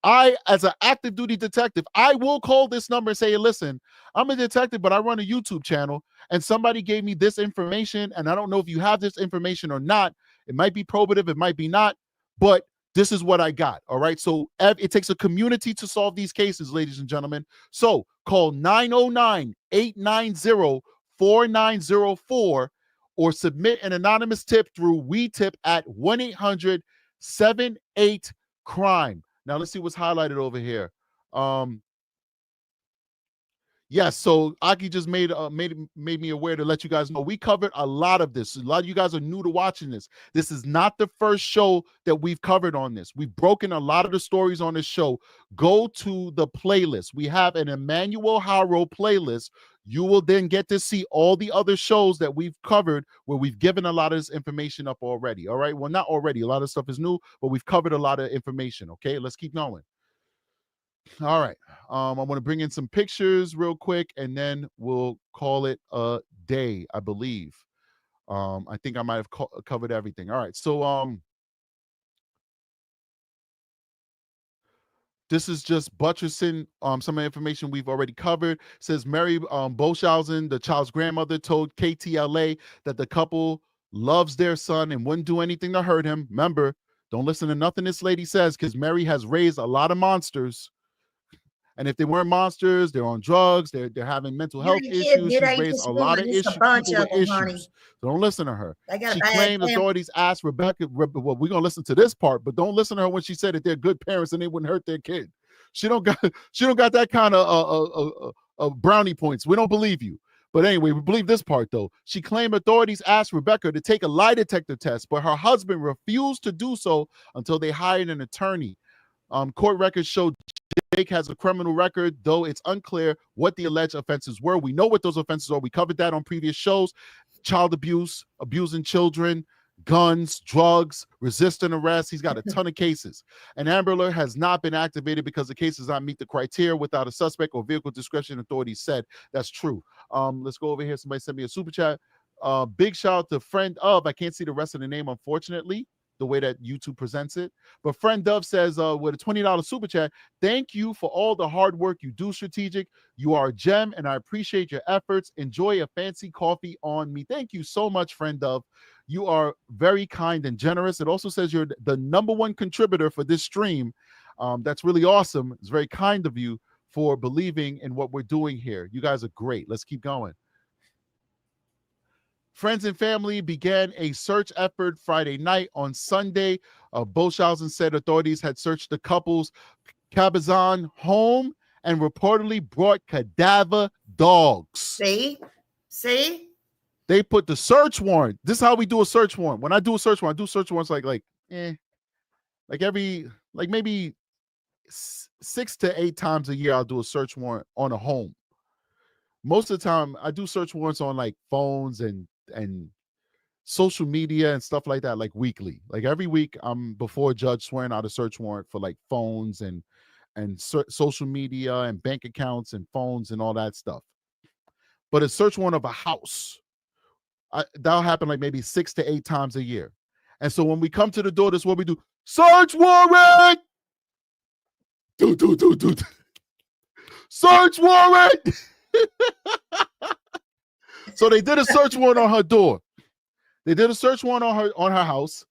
I, as an active duty detective, I will call this number and say, hey, listen, I'm a detective, but I run a YouTube channel and somebody gave me this information. And I don't know if you have this information or not. It might be probative, it might be not, but this is what I got. All right. So it takes a community to solve these cases, ladies and gentlemen. So call 909-890-4904 or submit an anonymous tip through WeTip at 1-800-78-CRIME. Now let's see what's highlighted over here. Yes, so Aki just made me aware to let you guys know we covered a lot of this. A lot of you guys are new to watching this. This is not the first show that we've covered on this. We've broken a lot of the stories on this show. Go to the playlist. We have an Emmanuel Harrow playlist. You will then get to see all the other shows that we've covered where we've given a lot of this information up already. All right, well, not already. A lot of stuff is new, but we've covered a lot of information. Okay, let's keep going. All right. I want to bring in some pictures real quick, and then we'll call it a day, I believe. I think I might have covered everything. All right. So this is just buttressing some of the information we've already covered. It says Mary Boschhausen, the child's grandmother, told KTLA that the couple loves their son and wouldn't do anything to hurt him. Remember, don't listen to nothing this lady says because Mary has raised a lot of monsters. And if they weren't monsters, they're on drugs, they're having mental health issues. She's raised a lot of issues, people with issues. So don't listen to her. She claimed authorities asked Rebecca, well, we're going to listen to this part, but don't listen to her when she said that they're good parents and they wouldn't hurt their kid. She don't got that kind of brownie points. We don't believe you. But anyway, we believe this part, though. She claimed authorities asked Rebecca to take a lie detector test, but her husband refused to do so until they hired an attorney. Court records showed Jake has a criminal record, though it's unclear what the alleged offenses were. We know what those offenses are. We covered that on previous shows. Child abuse, abusing children, guns, drugs, resisting arrest. He's got a ton of cases. An Amber Alert has not been activated because the case does not meet the criteria without a suspect or vehicle description, authorities said. That's true. Let's go over here. Somebody sent me a super chat. Big shout out to friend of, I can't see the rest of the name, unfortunately, the way that YouTube presents it. But friend Dove says with a $20 super chat, thank you for all the hard work you do, Strategic. You are a gem, and I appreciate your efforts. Enjoy a fancy coffee on me. Thank you so much, friend Dove. You are very kind and generous. It also says you're the #1 contributor for this stream. That's really awesome. It's very kind of you for believing in what we're doing here. You guys are great. Let's keep going. Friends and family began a search effort Friday night. On Sunday, Boschhausen said authorities had searched the couple's Cabazon home and reportedly brought cadaver dogs. See? They put the search warrant. This is how we do a search warrant. When I do a search warrant, I do search warrants like maybe 6 to 8 times a year. I'll do a search warrant on a home. Most of the time, I do search warrants on like phones and social media and stuff like that, like weekly. Like every week, I'm before a judge swearing out a search warrant for like phones and social media and bank accounts and phones and all that stuff. But a search warrant of a house, that'll happen like maybe 6 to 8 times a year. And so when we come to the door, this is what we do. Search warrant! Do. Search warrant. So they did a search warrant on her door. They did a search warrant on her house,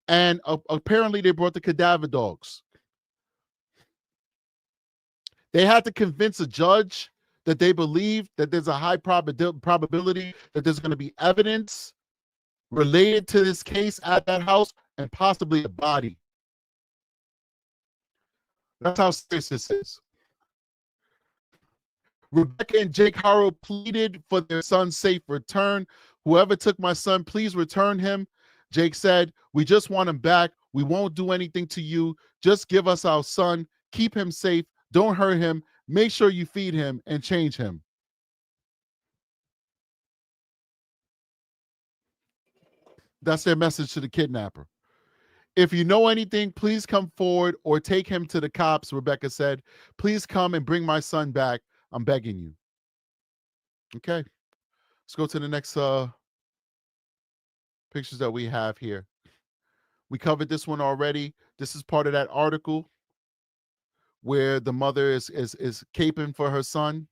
and apparently they brought the cadaver dogs. They had to convince a judge that they believe that there's a high probability that there's going to be evidence related to this case at that house and possibly a body. That's how serious this is. Rebecca and Jake Harrow pleaded for their son's safe return. Whoever took my son, please return him. Jake said, we just want him back. We won't do anything to you. Just give us our son. Keep him safe. Don't hurt him. Make sure you feed him and change him. That's their message to the kidnapper. If you know anything, please come forward or take him to the cops, Rebecca said. Please come and bring my son back. I'm begging you. Okay. Let's go to the next pictures that we have here. We covered this one already. This is part of that article where the mother is caping for her son.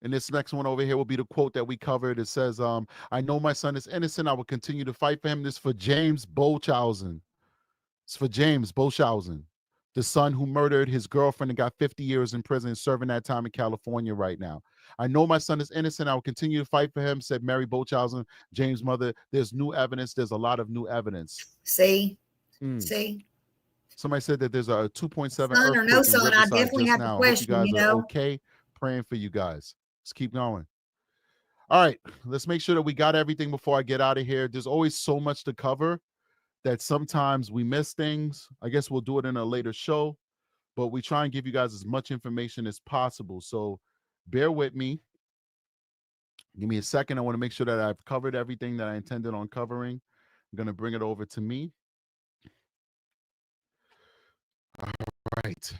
And this next one over here will be the quote that we covered. It says, I know my son is innocent. I will continue to fight for him. This is for James Bochausen. It's for James Bochausen, the son who murdered his girlfriend and got 50 years in prison, serving that time in California right now. I know my son is innocent. I will continue to fight for him, said Mary Bochausen, James' mother. There's new evidence. There's a lot of new evidence. See? Somebody said that there's a 2.7 son earthquake or no son, I definitely have now. to question, I hope you guys are okay. Praying for you guys. Let's keep going. All right, let's make sure that we got everything before I get out of here. There's always so much to cover that sometimes we miss things. I guess we'll do it in a later show, but we try and give you guys as much information as possible. So bear with me. Give me a second. I want to make sure that I've covered everything that I intended on covering. I'm going to bring it over to me. All right.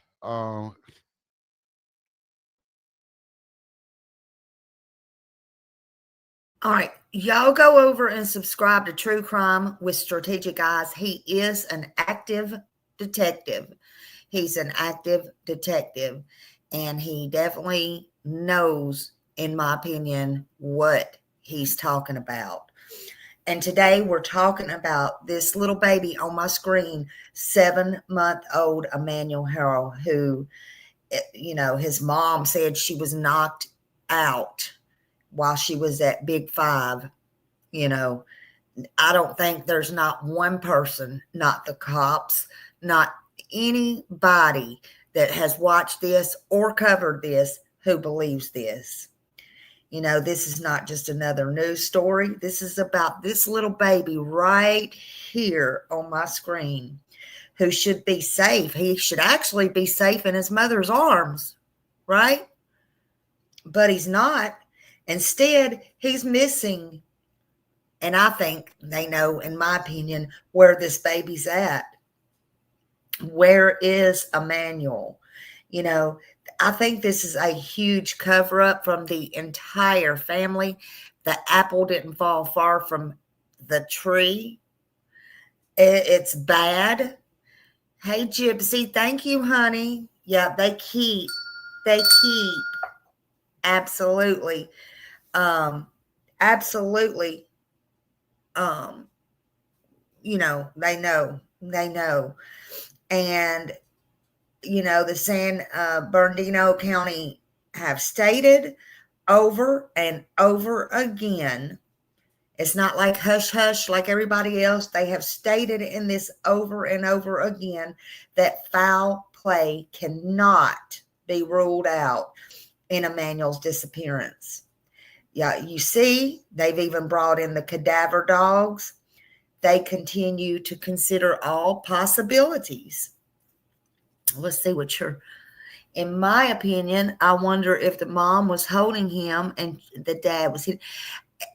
All right, y'all go over and subscribe to True Crime with Strategic Eyes. He is an active detective. He's an active detective, and he definitely knows, in my opinion, what he's talking about. And today we're talking about this little baby on my screen, 7-month-old Emmanuel Harrow, who, you know, his mom said she was knocked out while she was at Big 5. You know, I don't think there's not one person, not the cops, not anybody that has watched this or covered this who believes this. You know, this is not just another news story. This is about this little baby right here on my screen who should be safe. He should actually be safe in his mother's arms, right? But he's not. Instead, he's missing. And I think they know, in my opinion, where this baby's at. Where is Emmanuel? You know, I think this is a huge cover-up from the entire family. The apple didn't fall far from the tree. It's bad. Hey, Gypsy, thank you, honey. Yeah, they keep. Absolutely. Absolutely. You know, they know. And, you know, the San Bernardino County have stated over and over again. It's not like hush hush like everybody else. They have stated in this over and over again that foul play cannot be ruled out in Emmanuel's disappearance. Yeah, you see, they've even brought in the cadaver dogs. They continue to consider all possibilities. Let's see what in my opinion, I wonder if the mom was holding him and the dad was hitting.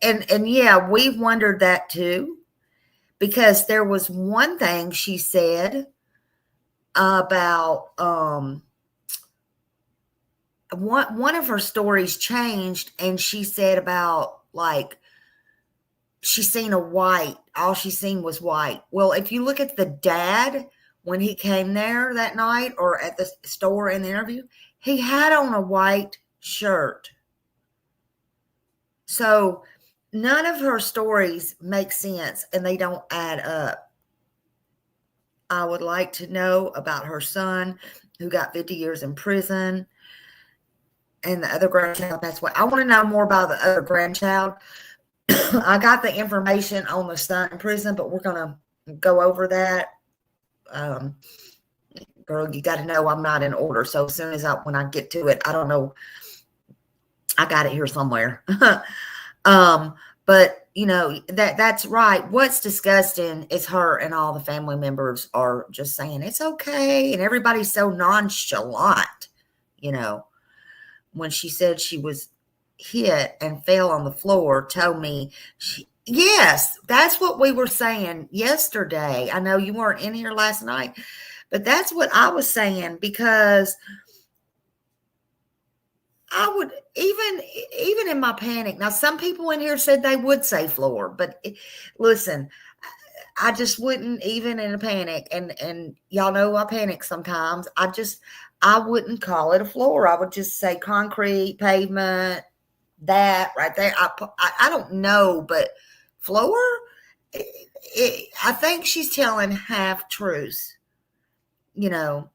And yeah, we wondered that too, because there was one thing she said about one of her stories changed, and she said about like she seen a white, all she seen was white. Well, if you look at the dad, when he came there that night or at the store in the interview, he had on a white shirt. So none of her stories make sense and they don't add up. I would like to know about her son who got 50 years in prison and the other grandchild passed away. I want to know more about the other grandchild. I got the information on the son in prison, but we're going to go over that. Girl, you got to know I'm not in order. So as soon as when I get to it, I don't know. I got it here somewhere. But you know, that's right. What's disgusting is her and all the family members are just saying it's okay. And everybody's so nonchalant, you know, when she said she was hit and fell on the floor, told me yes, that's what we were saying yesterday. I know you weren't in here last night, but that's what I was saying, because I would even in my panic. Now, some people in here said they would say floor, but listen, I just wouldn't, even in a panic. And y'all know I panic sometimes. I wouldn't call it a floor. I would just say concrete, pavement, that right there. I don't know, but floor, I think she's telling half truths. You know,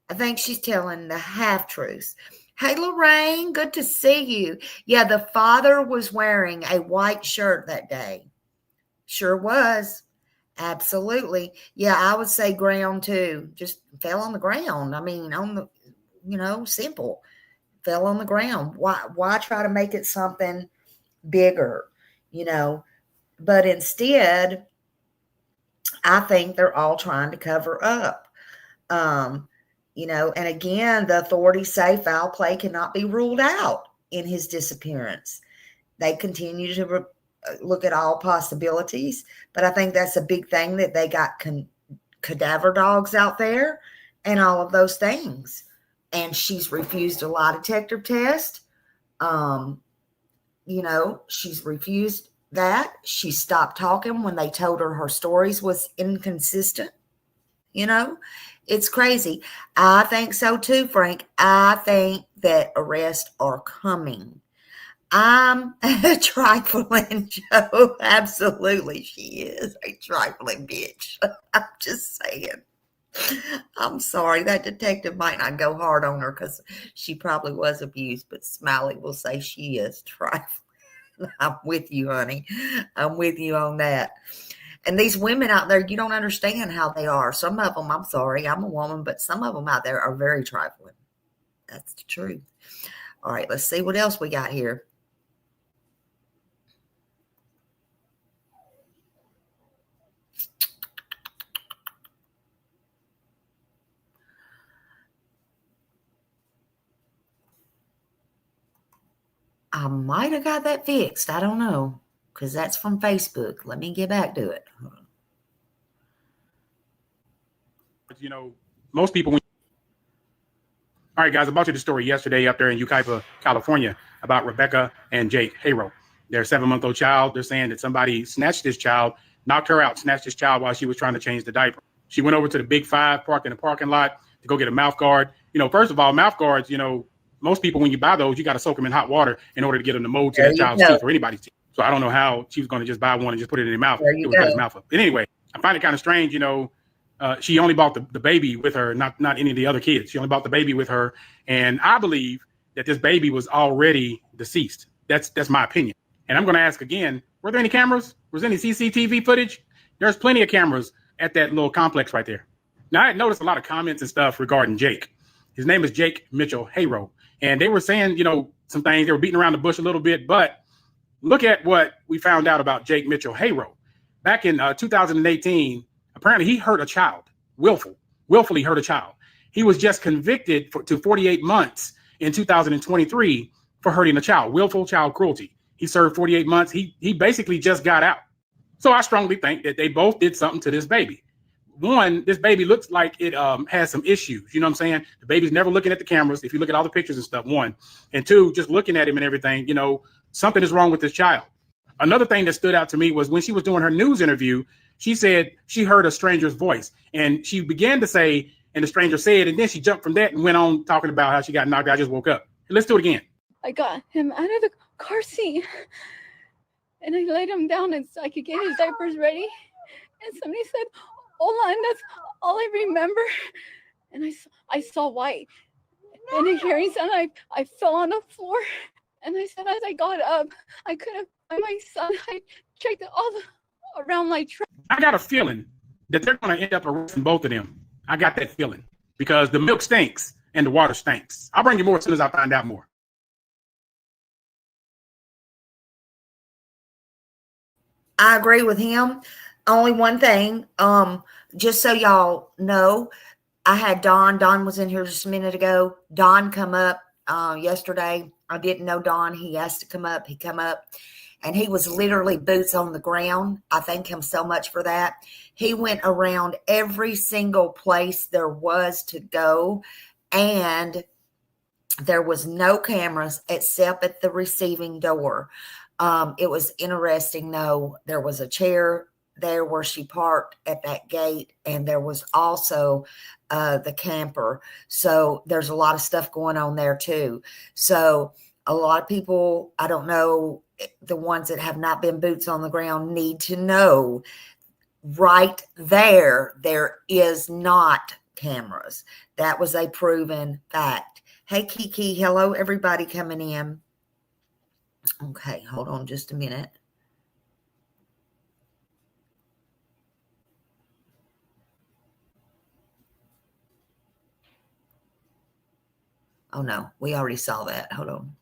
I think she's telling the half truths. Hey, Lorraine, good to see you. Yeah, the father was wearing a white shirt that day. Sure was. Absolutely. Yeah, I would say ground too. Just fell on the ground. I mean, on the, you know, simple. Fell on the ground. Why try to make it something bigger, you know? But instead, I think they're all trying to cover up. You know, and again, the authorities say foul play cannot be ruled out in his disappearance. They continue to look at all possibilities, but I think that's a big thing that they got cadaver dogs out there and all of those things. And she's refused a lie detector test. You know, she's refused that. She stopped talking when they told her stories was inconsistent. You know, it's crazy. I think so too, Frank. I think that arrests are coming. I'm a trifling Joe. Absolutely, she is a trifling bitch. I'm just saying. I'm sorry. That detective might not go hard on her because she probably was abused, but Smiley will say she is trifling. I'm with you, honey. I'm with you on that. And these women out there, you don't understand how they are. Some of them, I'm sorry, I'm a woman, but some of them out there are very trifling. That's the truth. All right, let's see what else we got here. I might have got that fixed. I don't know, because that's from Facebook. Let me get back to it. You know, most people. All right, guys, I brought you the story yesterday up there in Yucaipa, California, about Rebecca and Jake Hayro. Their 7-month-old child. They're saying that somebody snatched this child, knocked her out, snatched this child while she was trying to change the diaper. She went over to the Big Five, parked in the parking lot to go get a mouth guard. You know, first of all, mouth guards, you know, most people, when you buy those, you got to soak them in hot water in order to get them to mold to that child's teeth or anybody's teeth. So I don't know how she was going to just buy one and just put it in her mouth. It would cut his mouth up. But anyway, I find it kind of strange, you know. She only bought the baby with her, not any of the other kids. She only bought the baby with her. And I believe that this baby was already deceased. That's my opinion. And I'm going to ask again, were there any cameras? Was there any CCTV footage? There's plenty of cameras at that little complex right there. Now, I had noticed a lot of comments and stuff regarding Jake. His name is Jake Mitchell Hayro. And they were saying, you know, some things. They were beating around the bush a little bit. But look at what we found out about Jake Mitchell Hayro. Back in 2018, apparently he hurt a child, willfully hurt a child. He was just convicted to 48 months in 2023 for hurting a child, willful child cruelty. He served 48 months. He basically just got out. So I strongly think that they both did something to this baby. One, this baby looks like it has some issues. You know what I'm saying? The baby's never looking at the cameras. If you look at all the pictures and stuff, one. And two, just looking at him and everything, you know, something is wrong with this child. Another thing that stood out to me was when she was doing her news interview, She said she heard a stranger's voice, and she began to say, and the stranger said, and then she jumped from that and went on talking about how she got knocked out. I just woke up. Let's do it again. I got him out of the car seat, and I laid him down and so I could get his diapers ready. And somebody said, "Hola," and that's all I remember. And I saw white, and a hearing sound. I fell on the floor, and I said, as I got up, I couldn't find my son. I checked all around my truck. I got a feeling that they're going to end up arresting both of them. I got that feeling because the milk stinks and the water stinks. I'll bring you more as soon as I find out more. I agree with him. Only one thing, just so y'all know, I had Don. Don was in here just a minute ago. Don come up yesterday. I didn't know Don. He asked to come up. He come up, and he was literally boots on the ground. I thank him so much for that. He went around every single place there was to go, and there was no cameras except at the receiving door. It was interesting, though. There was a chair there where she parked at that gate, and there was also the camper. So there's a lot of stuff going on there too. So a lot of people, I don't know, the ones that have not been boots on the ground need to know right there is not cameras. That was a proven fact. Hey, Kiki. Hello, everybody coming in. Okay, hold on just a minute. Oh, no, we already saw that. Hold on.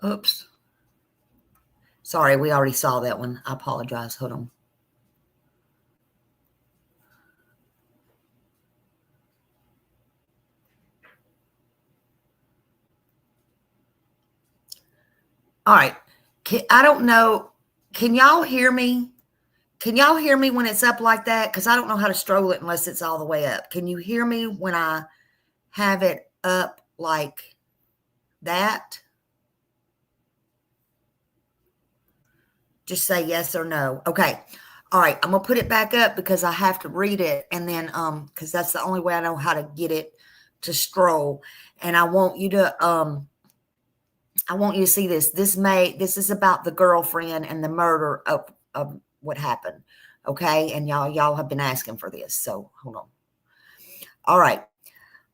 Oops. Sorry, we already saw that one. I apologize. Hold on. All right. I don't know. Can y'all hear me? Can y'all hear me when it's up like that? Because I don't know how to stroll it unless it's all the way up. Can you hear me when I have it up like that? Just say yes or no. Okay. All right. I'm going to put it back up because I have to read it. And then, because that's the only way I know how to get it to stroll. And I want you to, see this. This is about the girlfriend and the murder of what happened. Okay. And y'all have been asking for this. So hold on. All right.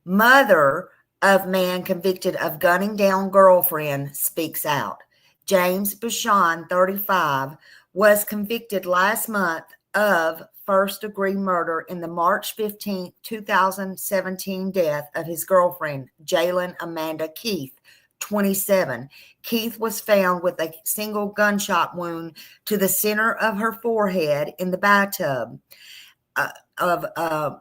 Mother of man convicted of gunning down girlfriend speaks out. James Bushon, 35, was convicted last month of first-degree murder in the March 15, 2017 death of his girlfriend, Jalen Amanda Keith, 27. Keith was found with a single gunshot wound to the center of her forehead in the bathtub of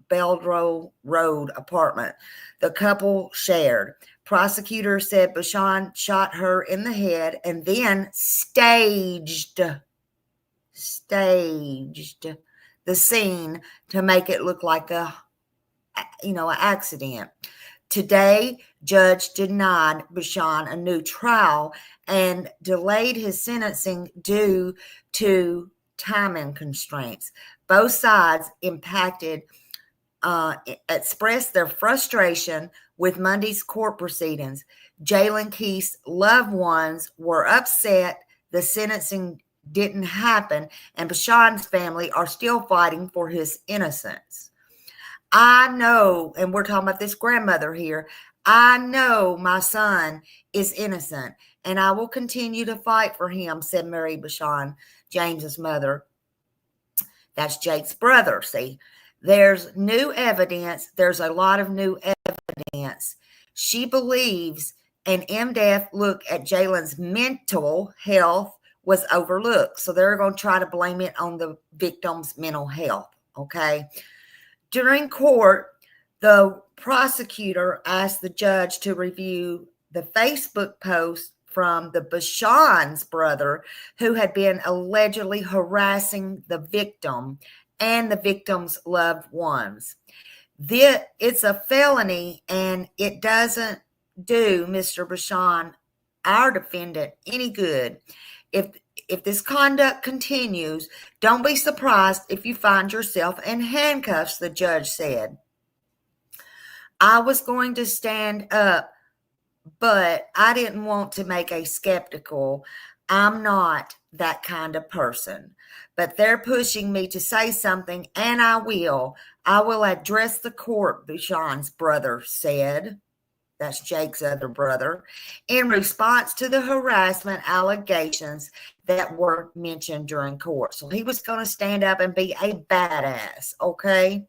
Beldrow Road apartment the couple shared. Prosecutors said Bushon shot her in the head and then staged the scene to make it look like an accident. Today, judge denied Bushon a new trial and delayed his sentencing due to timing constraints. Both sides expressed their frustration with Monday's court proceedings. Jalen Keith's loved ones were upset the sentencing didn't happen, and Bushon's family are still fighting for his innocence. I know, and we're talking about this grandmother here, I know my son is innocent, and I will continue to fight for him, said Mary Bushon, James's mother. That's Jake's brother, see. There's new evidence. There's a lot of new evidence. She believes an in-depth look at Jalen's mental health was overlooked. So they're going to try to blame it on the victim's mental health, okay? During court, the prosecutor asked the judge to review the Facebook post from the Bushon's brother, who had been allegedly harassing the victim and the victim's loved ones. It's a felony, and it doesn't do Mr. Bushon, our defendant, any good. If if this conduct continues, don't be surprised if you find yourself in handcuffs, the judge said. I was going to stand up, but I didn't want to make a skeptical. I'm not that kind of person. But they're pushing me to say something, and I will. I will address the court, Bashan's brother said. That's Jake's other brother, in response to the harassment allegations that were mentioned during court. So he was going to stand up and be a badass, okay?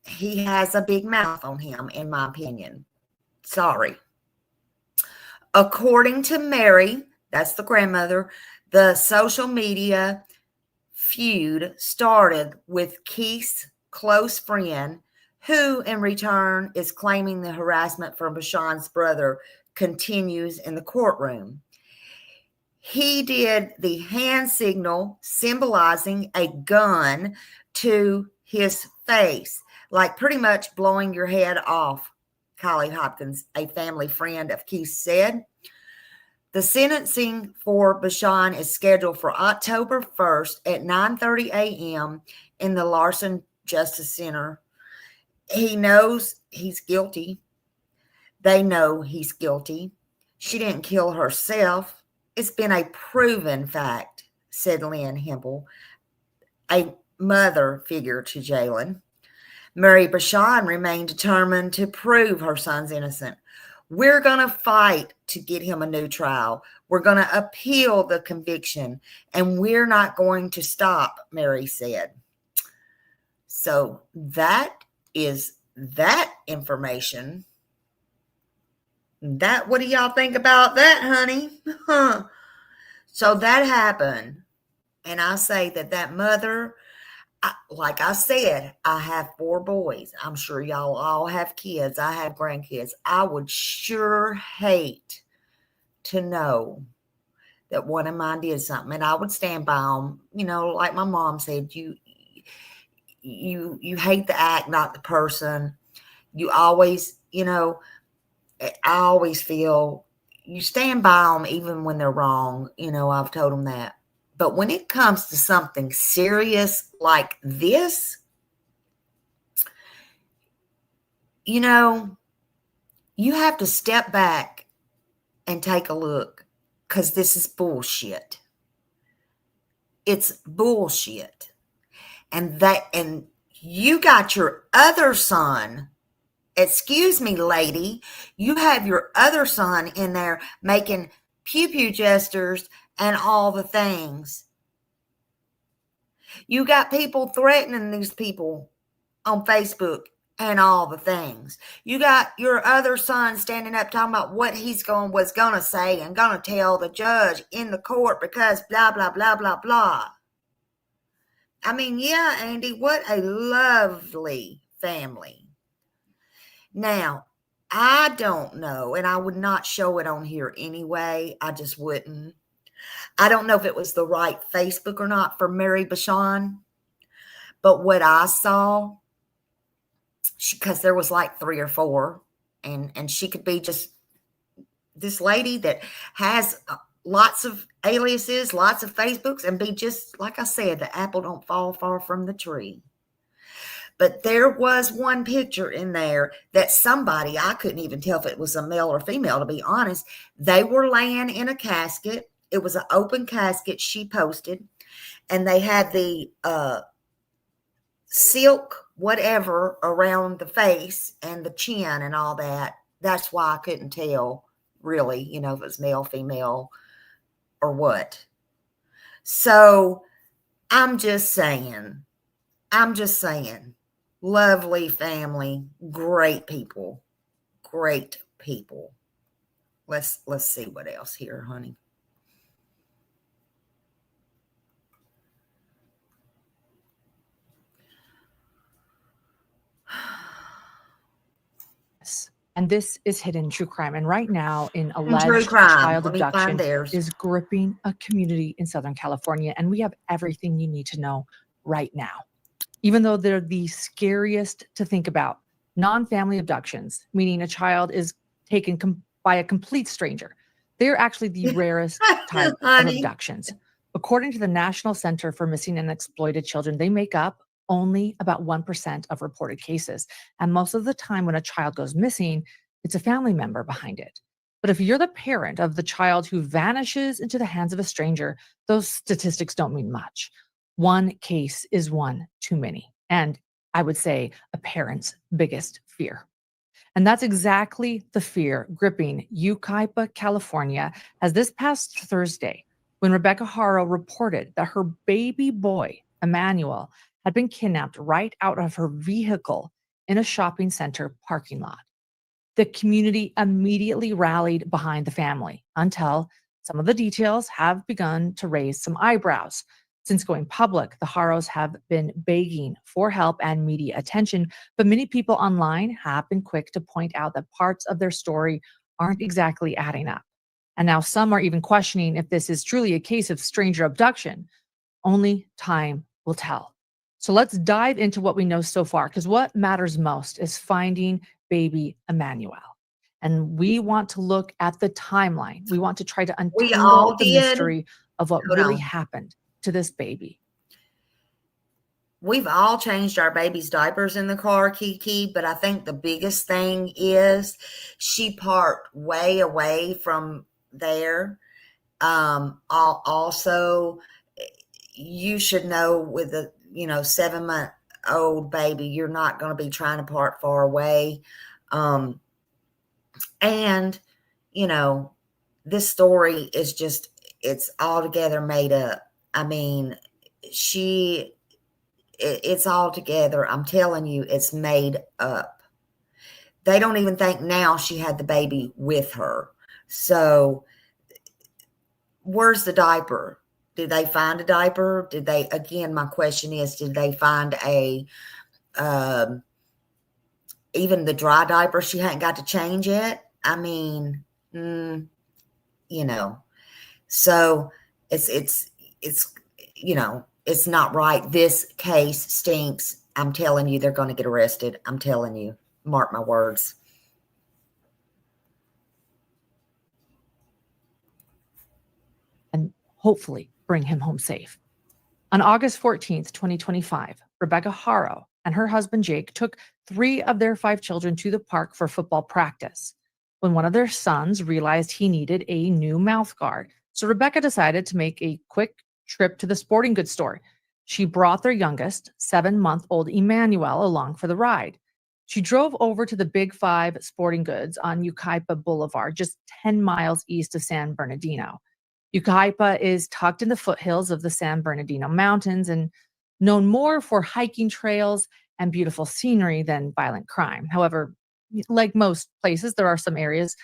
He has a big mouth on him, in my opinion. Sorry. According to Mary, that's the grandmother, the social media feud started with Keith's close friend, who in return is claiming the harassment from Bashan's brother continues in the courtroom. He did the hand signal symbolizing a gun to his face, like pretty much blowing your head off, Kylie Hopkins, a family friend of Keith, said. The sentencing for Bashan is scheduled for October 1st at 9:30 a.m. in the Larson Justice Center. He knows he's guilty. They know he's guilty. She didn't kill herself. It's been a proven fact, said Lynn Hempel, a mother figure to Jalen. Mary Bashan remained determined to prove her son's innocent. We're going to fight to get him a new trial. We're going to appeal the conviction, and we're not going to stop, Mary said. So that is that information. What do y'all think about that, honey? So that happened. And I say that mother, like I said, I have 4 boys. I'm sure y'all all have kids. I have grandkids. I would sure hate to know that one of mine did something, and I would stand by them. You know, like my mom said, you hate the act, not the person. You always, I always feel you stand by them even when they're wrong. I've told them that. But when it comes to something serious like this, you have to step back and take a look, because this is bullshit. It's bullshit. And you got your other son, excuse me, lady, you have your other son in there making pew-pew gestures and all the things. You got people threatening these people on Facebook and all the things. You got your other son standing up talking about what was going to say and going to tell the judge in the court because blah, blah, blah, blah, blah. I mean, yeah, Andy, what a lovely family. Now, I don't know, and I would not show it on here anyway. I just wouldn't. I don't know if it was the right Facebook or not for Mary Bashan, but what I saw, because there was like 3 or 4, and she could be just this lady that has lots of aliases, lots of Facebooks, and be just, like I said, the apple don't fall far from the tree. But there was one picture in there that somebody, I couldn't even tell if it was a male or female, to be honest. They were laying in a casket. It was an open casket she posted. And they had the silk whatever around the face and the chin and all that. That's why I couldn't tell, really, if it was male, female, or what. So I'm just saying. Lovely family, great people. Let's see what else here, honey. And this is Hidden True Crime. And right now, an alleged child abduction is gripping a community in Southern California. And we have everything you need to know right now. Even though they're the scariest to think about, non-family abductions, meaning a child is taken by a complete stranger. They're actually the rarest type of abductions. According to the National Center for Missing and Exploited Children, they make up only about 1% of reported cases. And most of the time when a child goes missing, it's a family member behind it. But if you're the parent of the child who vanishes into the hands of a stranger, those statistics don't mean much. One case is one too many. And I would say a parent's biggest fear. And that's exactly the fear gripping Yucaipa, California, as this past Thursday, when Rebecca Haro reported that her baby boy, Emmanuel, had been kidnapped right out of her vehicle in a shopping center parking lot. The community immediately rallied behind the family until some of the details have begun to raise some eyebrows. Since going public, the Haros have been begging for help and media attention, but many people online have been quick to point out that parts of their story aren't exactly adding up. And now some are even questioning if this is truly a case of stranger abduction. Only time will tell. So let's dive into what we know so far, because what matters most is finding baby Emmanuel. And we want to look at the timeline. We want to try to untangle the mystery of what really happened to this baby. We've all changed our baby's diapers in the car, Kiki, but I think the biggest thing is she parked way away from there. Also, you should know with a 7-month-old baby, you're not going to be trying to park far away. And this story is just, it's altogether made up. I mean, it's all together. I'm telling you, it's made up. They don't even think now she had the baby with her. So where's the diaper? Did they find a diaper? Did they, again, my question is, did they find even the dry diaper she hadn't got to change yet? I mean, so it's not right. This case stinks. I'm telling you, they're going to get arrested. I'm telling you, mark my words. And hopefully bring him home safe. On August 14th, 2025, Rebecca Haro and her husband Jake took 3 of their 5 children to the park for football practice when one of their sons realized he needed a new mouth guard. So Rebecca decided to make a quick trip to the sporting goods store. She brought their youngest, 7-month-old Emmanuel, along for the ride. She drove over to the Big 5 Sporting Goods on Yucaipa Boulevard, just 10 miles east of San Bernardino. Yucaipa is tucked in the foothills of the San Bernardino Mountains and known more for hiking trails and beautiful scenery than violent crime. However, like most places, there are some areas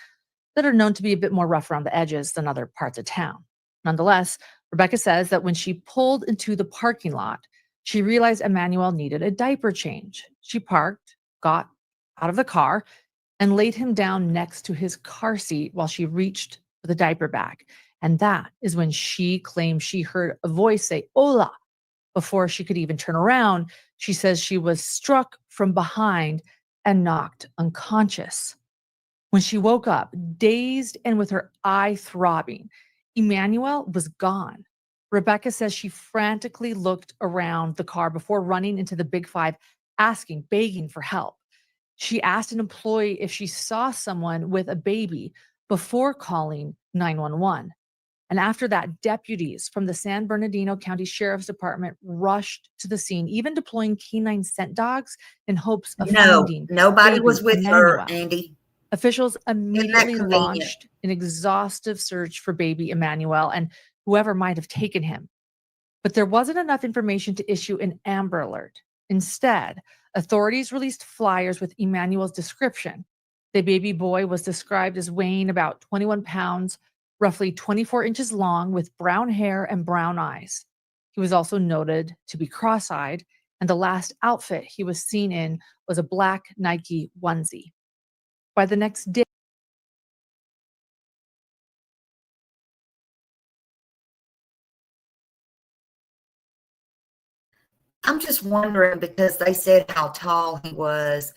that are known to be a bit more rough around the edges than other parts of town. Nonetheless, Rebecca says that when she pulled into the parking lot, she realized Emmanuel needed a diaper change. She parked, got out of the car, and laid him down next to his car seat while she reached for the diaper bag. And that is when she claimed she heard a voice say, "Hola." Before she could even turn around, she says she was struck from behind and knocked unconscious. When she woke up, dazed and with her eye throbbing, Emmanuel was gone. Rebecca says she frantically looked around the car before running into the Big 5, begging for help. She asked an employee if she saw someone with a baby before calling 911. And after that, deputies from the San Bernardino County Sheriff's Department rushed to the scene, even deploying canine scent dogs in hopes of finding nobody baby was with Emmanuel. her, Andy. Officials immediately launched an exhaustive search for baby Emmanuel and whoever might have taken him. But there wasn't enough information to issue an Amber Alert. Instead, authorities released flyers with Emmanuel's description. The baby boy was described as weighing about 21 pounds, roughly 24 inches long, with brown hair and brown eyes. He was also noted to be cross-eyed, and the last outfit he was seen in was a black Nike onesie. By the next day, I'm just wondering, because they said how tall he was.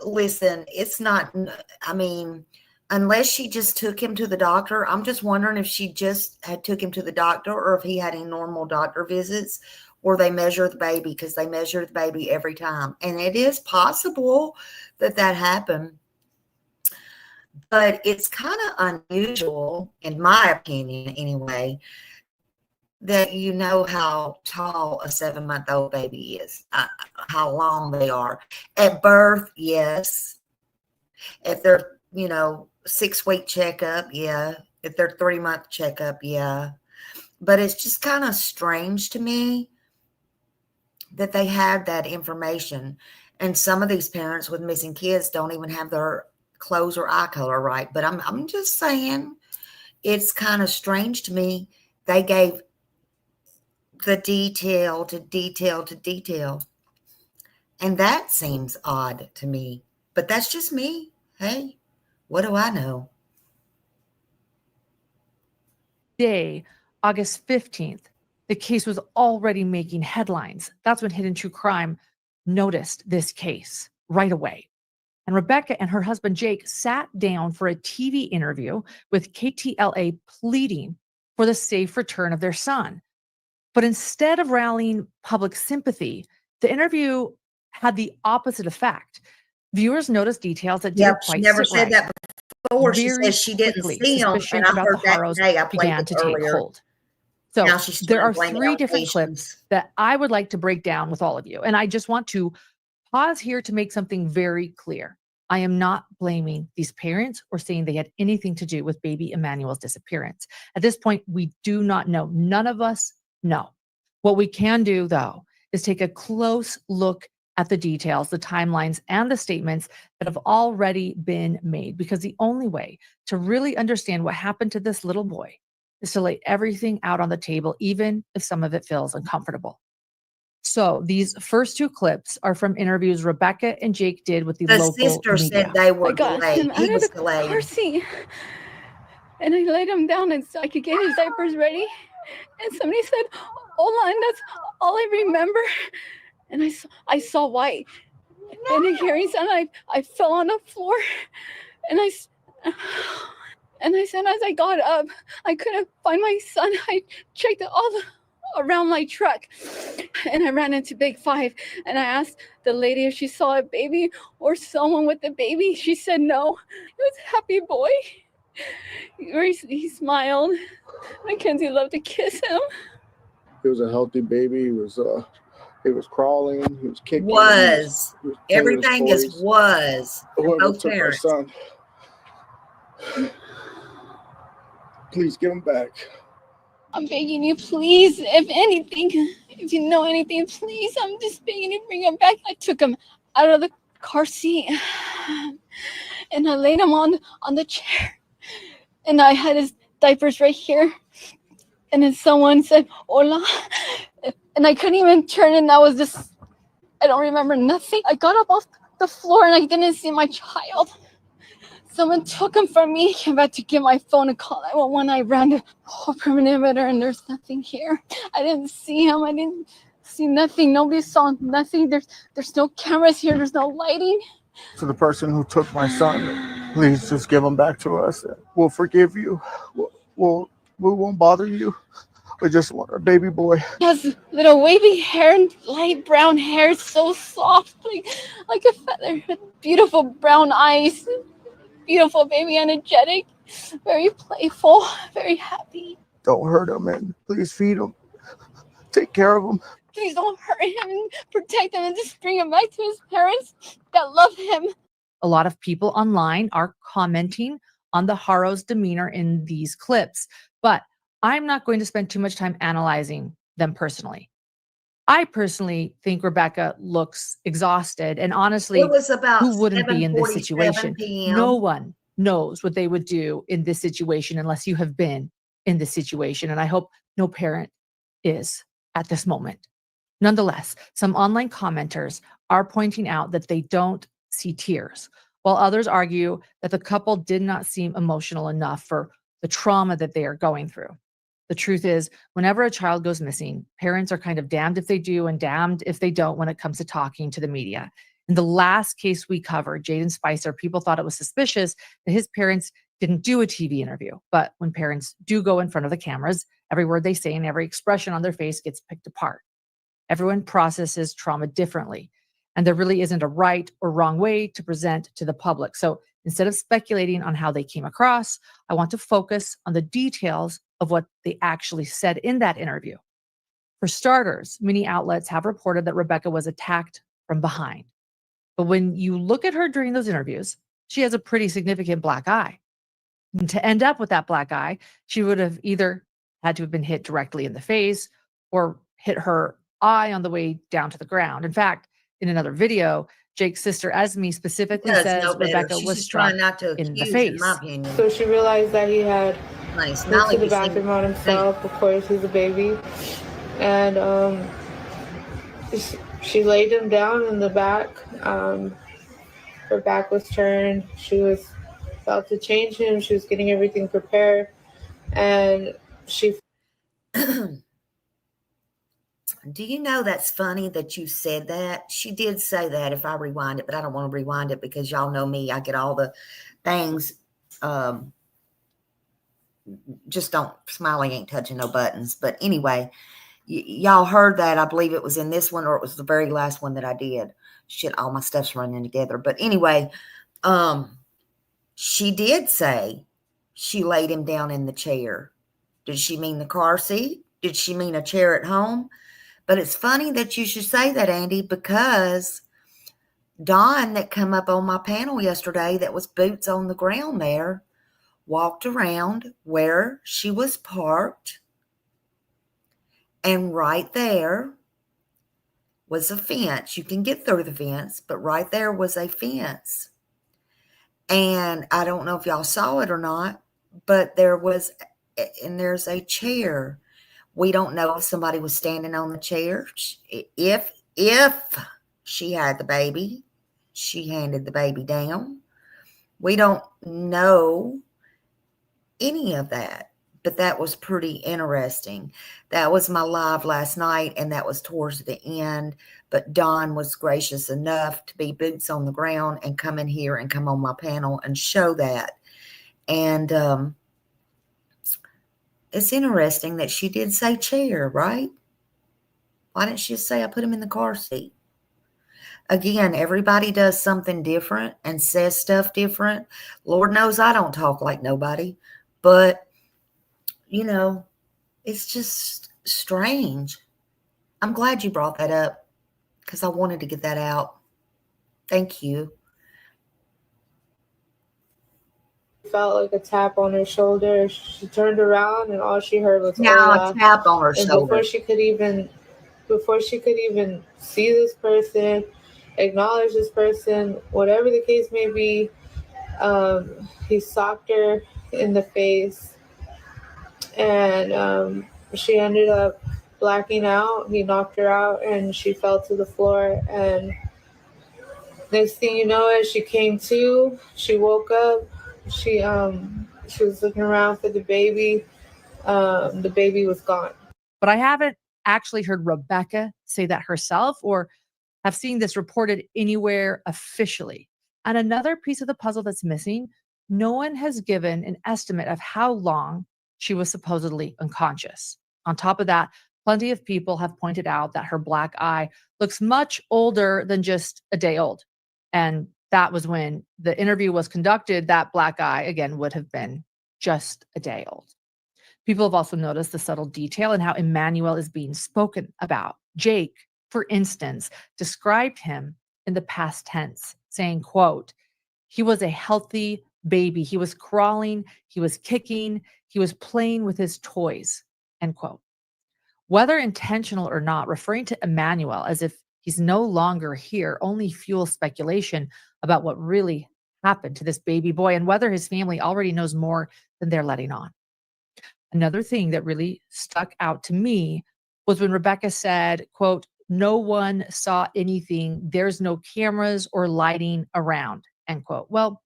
Listen, it's not, I mean, unless she just took him to the doctor. I'm just wondering if she just had took him to the doctor or if he had any normal doctor visits where they measure the baby, because they measure the baby every time. And it is possible that that happened. But it's kind of unusual, in my opinion anyway, that you know how tall a 7-month-old baby is, how long they are. At birth, yes. If they're, 6-week checkup, yeah. If they're 3-month checkup, yeah. But it's just kind of strange to me that they have that information. And some of these parents with missing kids don't even have their clothes or eye color right. But I'm just saying, it's kind of strange to me. They gave the detail to detail to detail. And that seems odd to me. But that's just me. Hey, what do I know? Day, August 15th, the case was already making headlines. That's when Hidden True Crime noticed this case right away. And Rebecca and her husband, Jake, sat down for a TV interview with KTLA pleading for the safe return of their son. But instead of rallying public sympathy, the interview had the opposite effect. Viewers noticed details that didn't quite she never sit said right. that before. She Very says she didn't quickly, see him, suspicion and I about heard the that Harrows today. I played began it to take earlier. hold. So Now she's there are blaming 3 different allegations. clips that I would like to break down with all of you. And I just want to pause here to make something very clear. I am not blaming these parents or saying they had anything to do with baby Emmanuel's disappearance. At this point, we do not know. None of us know. What we can do, though, is take a close look at the details, the timelines, and the statements that have already been made, because the only way to really understand what happened to this little boy is to lay everything out on the table, even if some of it feels uncomfortable. So these first 2 clips are from interviews Rebecca and Jake did with the local sister media. said they were I got delayed. him out of the car seat, and I laid him down and so I could get his diapers ready. And somebody said, "Hola," and that's all I remember. And I saw white. And hearing sound, I fell on the floor, and I said, as I got up, I couldn't find my son. I checked all around my truck, and I ran into Big 5, and I asked the lady if she saw a baby or someone with a baby. She said no. It was a happy boy. He smiled. Mackenzie loved to kiss him. He was a healthy baby. He was crawling. He was kicking. Everything is was. Whoever took our son, please give him back. I'm begging you, please, if you know anything, please, I'm just begging you, bring him back. I took him out of the car seat, and I laid him on the chair, and I had his diapers right here, and then someone said, "Hola," and I couldn't even turn, and I was just, I don't remember nothing. I got up off the floor, and I didn't see my child. Someone took him from me. I came back to get my phone and call 911. I ran the whole perimeter, and there's nothing here. I didn't see him. I didn't see nothing. Nobody saw nothing. There's no cameras here. There's no lighting. To the person who took my son, please just give him back to us. We'll forgive you. We won't bother you. We just want our baby boy. He has little wavy hair and light brown hair, so soft, like a feather. Beautiful brown eyes. Beautiful baby, energetic, very playful, very happy. Don't hurt him, and please feed him. Take care of him. Please don't hurt him, and protect him, and just bring him back to his parents that love him. A lot of people online are commenting on the Harrow's demeanor in these clips, but I'm not going to spend too much time analyzing them personally. I personally think Rebecca looks exhausted, and honestly, it was about who wouldn't be in this situation? PM. No one knows what they would do in this situation unless you have been in this situation, and I hope no parent is at this moment. Nonetheless, some online commenters are pointing out that they don't see tears, while others argue that the couple did not seem emotional enough for the trauma that they are going through. The truth is, whenever a child goes missing, parents are kind of damned if they do and damned if they don't when it comes to talking to the media. In the last case we covered, Jaden Spicer, people thought it was suspicious that his parents didn't do a TV interview. But when parents do go in front of the cameras, every word they say and every expression on their face gets picked apart. Everyone processes trauma differently, and there really isn't a right or wrong way to present to the public. So instead of speculating on how they came across, I want to focus on the details of what they actually said in that interview. For starters, many outlets have reported that Rebecca was attacked from behind. But when you look at her during those interviews, she has a pretty significant black eye. And to end up with that black eye, she would have either had to have been hit directly in the face or hit her eye on the way down to the ground. In fact, in another video, Jake's sister Esme specifically says Rebecca was struck in the face. So she realized that he had went to the bathroom on himself. Of course, he's a baby. And she laid him down in the back. Her back was turned. She was about to change him. She was getting everything prepared. And she... Do you know that's funny that you said that? She did say that if I rewind it, but I don't want to rewind it because y'all know me. I get all the things. Just don't, Smiley ain't touching no buttons. But anyway, y'all heard that. I believe it was in this one or it was the very last one that I did. Shit, all my stuff's running together. But anyway, she did say she laid him down in the chair. Did she mean the car seat? Did she mean a chair at home? But it's funny that you should say that, Andy, because Dawn that come up on my panel yesterday that was boots on the ground there walked around where she was parked. And right there was a fence. You can get through the fence, but right there was a fence. And I don't know if y'all saw it or not, but there's a chair. We don't know if somebody was standing on the chair. If she had the baby, she handed the baby down. We don't know any of that, but that was pretty interesting. That was my live last night, and that was towards the end. But Dawn was gracious enough to be boots on the ground and come in here and come on my panel and show that. And it's interesting that she did say chair, right? Why didn't she just say I put him in the car seat? Again, everybody does something different and says stuff different. Lord knows I don't talk like nobody. But, you know, it's just strange. I'm glad you brought that up because I wanted to get that out. Thank you. Felt like a tap on her shoulder. She turned around and all she heard was a tap on her shoulder. Before she could even see this person, acknowledge this person, whatever the case may be, he socked her in the face, and she ended up blacking out. He knocked her out, and she fell to the floor. And next thing you know, as she came to, she woke up. She was looking around for the baby. The baby was gone. But I haven't actually heard Rebecca say that herself or have seen this reported anywhere officially. And another piece of the puzzle that's missing, no one has given an estimate of how long she was supposedly unconscious. On top of that, plenty of people have pointed out that her black eye looks much older than just a day old. And that was when the interview was conducted. That black eye, again, would have been just a day old. People have also noticed the subtle detail in how Emmanuel is being spoken about. Jake, for instance, described him in the past tense, saying, quote, he was a healthy baby. He was crawling, he was kicking, he was playing with his toys, end quote. Whether intentional or not, referring to Emmanuel as if he's no longer here only fuels speculation about what really happened to this baby boy and whether his family already knows more than they're letting on. Another thing that really stuck out to me was when Rebecca said, quote, no one saw anything. There's no cameras or lighting around, end quote. Well,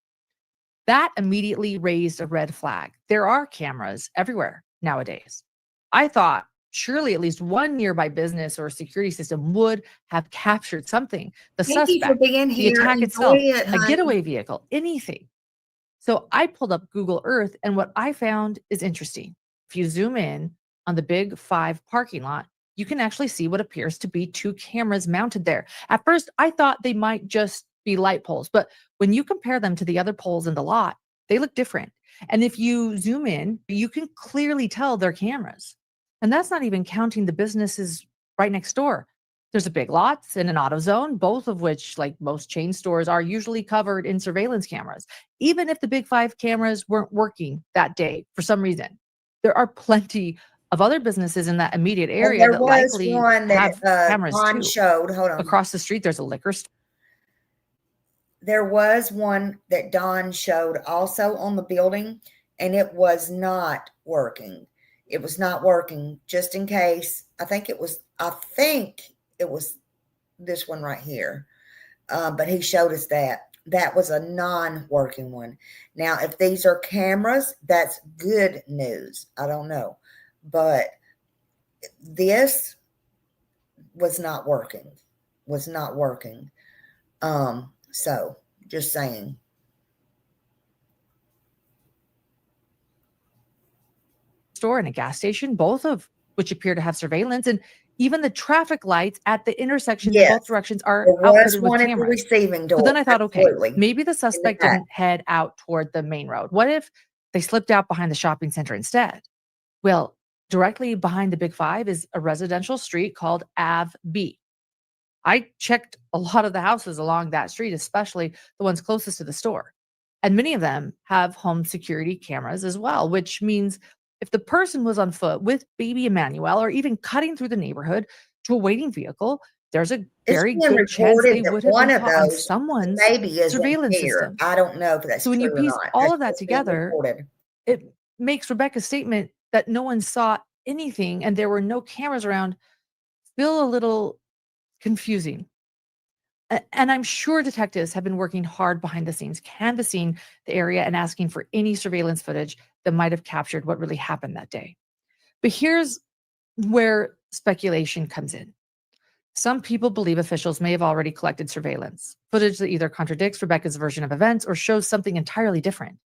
that immediately raised a red flag. There are cameras everywhere nowadays. I thought surely at least one nearby business or security system would have captured something. The Thank you for suspect, being the here. attack Enjoy itself, it, a honey. getaway vehicle, anything. So I pulled up Google Earth, and what I found is interesting. If you zoom in on the Big 5 parking lot, you can actually see what appears to be 2 cameras mounted there. At first, I thought they might just be light poles, but when you compare them to the other poles in the lot, they look different. And if you zoom in, you can clearly tell they're cameras. And that's not even counting the businesses right next door. There's a Big Lots and an AutoZone, both of which, like most chain stores, are usually covered in surveillance cameras. Even if the Big 5 cameras weren't working that day for some reason, there are plenty of other businesses in that immediate area that likely have cameras Don too. showed. Hold on. Across the street, there's a liquor store. There was one that Don showed also on the building, and it was not working. It was not working, just in case. I think it was this one right here. But he showed us that was a non-working one. Now, if these are cameras, that's good news. I don't know. But this was not working. So just saying. Store and a gas station, both of which appear to have surveillance, and even the traffic lights at the intersection in both directions are outfitted with cameras. So then I thought, okay, maybe the suspect didn't head out toward the main road. What if they slipped out behind the shopping center instead? Well, directly behind the Big 5 is a residential street called Ave B. I checked a lot of the houses along that street, especially the ones closest to the store. And many of them have home security cameras as well, which means if the person was on foot with baby Emmanuel or even cutting through the neighborhood to a waiting vehicle, there's a very good chance they would have been caught on someone's surveillance system. I don't know if that's so when you piece all of that together, it makes Rebecca's statement that no one saw anything and there were no cameras around feel a little confusing. And I'm sure detectives have been working hard behind the scenes, canvassing the area and asking for any surveillance footage that might have captured what really happened that day. But here's where speculation comes in. Some people believe officials may have already collected surveillance footage that either contradicts Rebecca's version of events or shows something entirely different.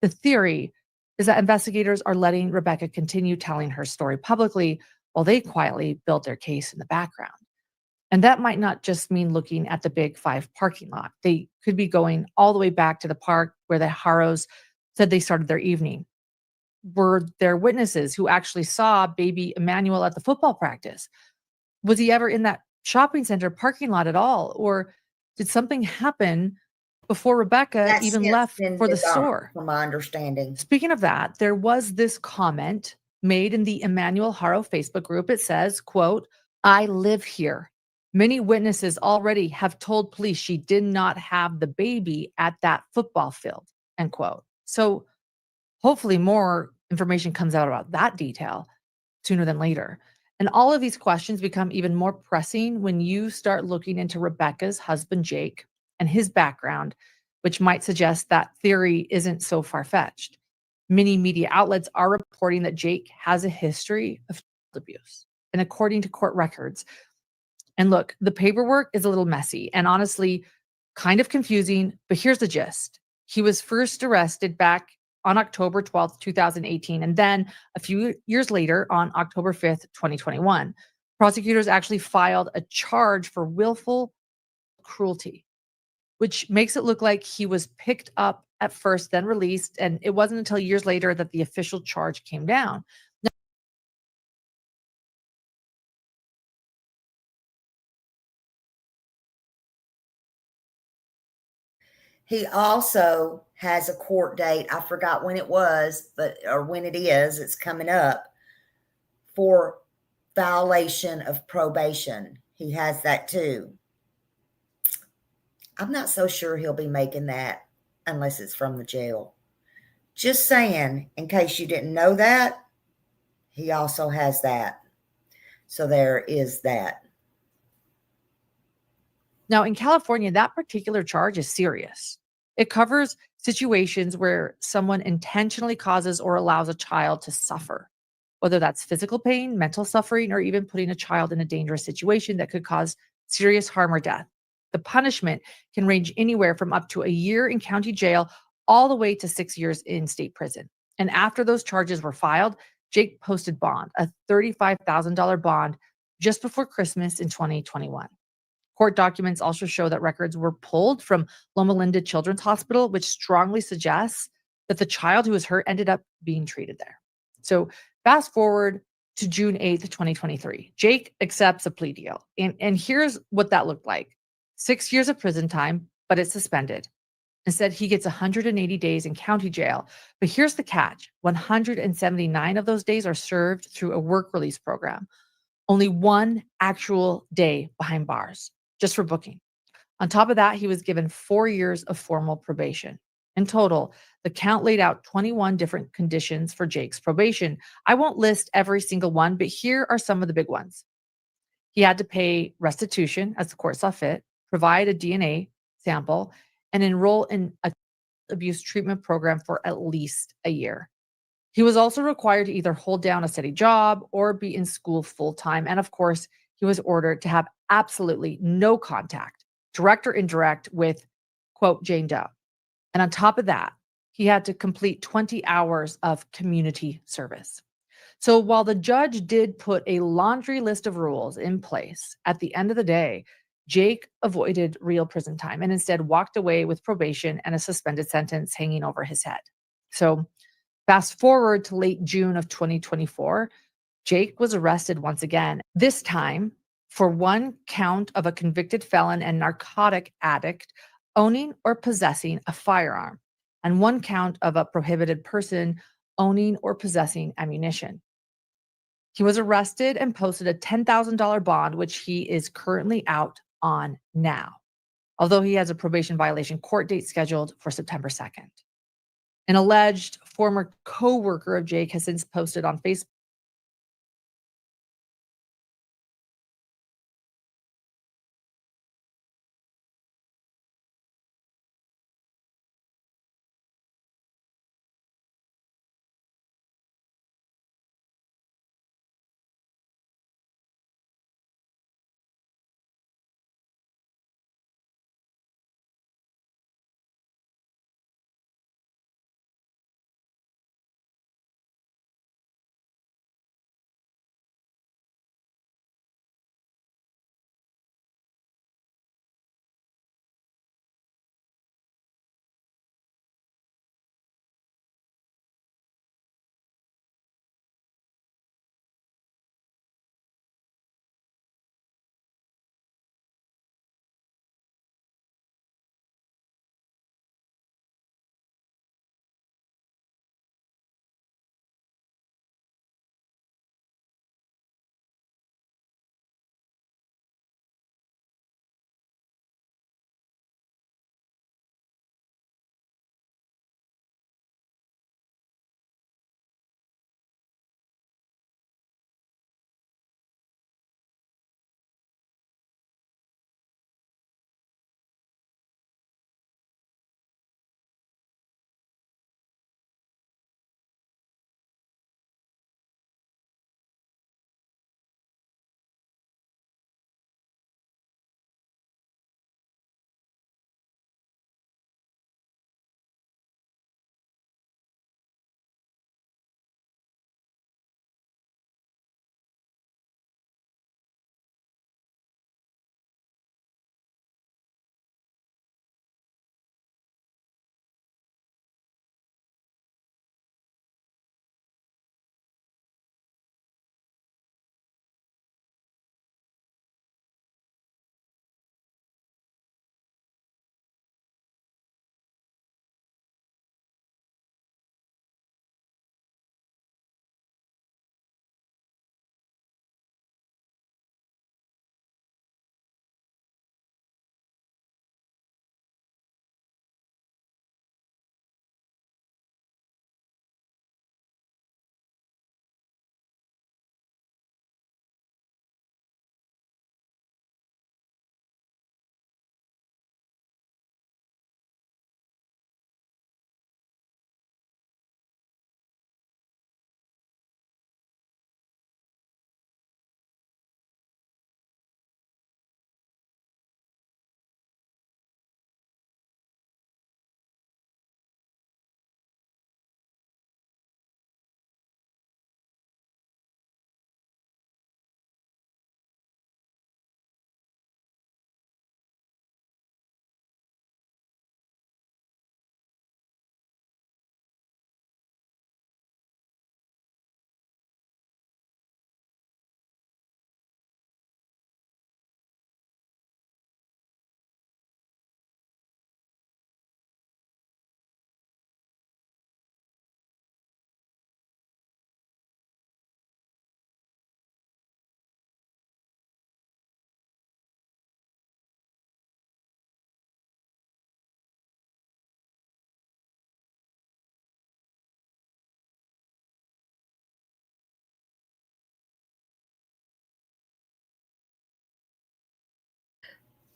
The theory is that investigators are letting Rebecca continue telling her story publicly while they quietly build their case in the background. And that might not just mean looking at the Big 5 parking lot. They could be going all the way back to the park where the Harrows said they started their evening. Were there witnesses who actually saw baby Emmanuel at the football practice? Was he ever in that shopping center parking lot at all? Or did something happen before Rebecca even left for the store? From my understanding. Speaking of that, there was this comment made in the Emmanuel Harrow Facebook group. It says, quote, "I live here. Many witnesses already have told police she did not have the baby at that football field," end quote. So hopefully more information comes out about that detail sooner than later. And all of these questions become even more pressing when you start looking into Rebecca's husband, Jake, and his background, which might suggest that theory isn't so far-fetched. Many media outlets are reporting that Jake has a history of child abuse. And according to court records, and look, the paperwork is a little messy and honestly kind of confusing, but here's the gist. He was first arrested back on October 12th, 2018, and then a few years later on October 5th, 2021. Prosecutors actually filed a charge for willful cruelty, which makes it look like he was picked up at first, then released, and it wasn't until years later that the official charge came down. He also has a court date. I forgot when it was, or when it is. It's coming up for violation of probation. He has that too. I'm not so sure he'll be making that unless it's from the jail. Just saying, in case you didn't know that, he also has that. So there is that. Now, in California, that particular charge is serious. It covers situations where someone intentionally causes or allows a child to suffer. whether that's physical pain, mental suffering, or even putting a child in a dangerous situation that could cause serious harm or death. The punishment can range anywhere from up to a year in county jail all the way to 6 years in state prison. And after those charges were filed, Jake posted bond, a $35,000 bond, just before Christmas in 2021. Court documents also show that records were pulled from Loma Linda Children's Hospital, which strongly suggests that the child who was hurt ended up being treated there. So fast forward to June 8th, 2023. Jake accepts a plea deal. And here's what that looked like. 6 years of prison time, but it's suspended. Instead, he gets 180 days in county jail. But here's the catch. 179 of those days are served through a work release program. Only one actual day behind bars, just for booking. On top of that, he was given 4 years of formal probation. In total, the count laid out 21 different conditions for Jake's probation. I won't list every single one, but here are some of the big ones. He had to pay restitution as the court saw fit, provide a DNA sample, and enroll in a abuse treatment program for at least a year. He was also required to either hold down a steady job or be in school full-time. And of course, he was ordered to have absolutely no contact, direct or indirect, with, quote, Jane Doe. And on top of that, he had to complete 20 hours of community service. So while the judge did put a laundry list of rules in place, at the end of the day, Jake avoided real prison time and instead walked away with probation and a suspended sentence hanging over his head. So fast forward to late June of 2024, Jake was arrested once again, this time for one count of a convicted felon and narcotic addict owning or possessing a firearm, and one count of a prohibited person owning or possessing ammunition. He was arrested and posted a $10,000 bond, which he is currently out on now, although he has a probation violation court date scheduled for September 2nd. An alleged former co-worker of Jake has since posted on Facebook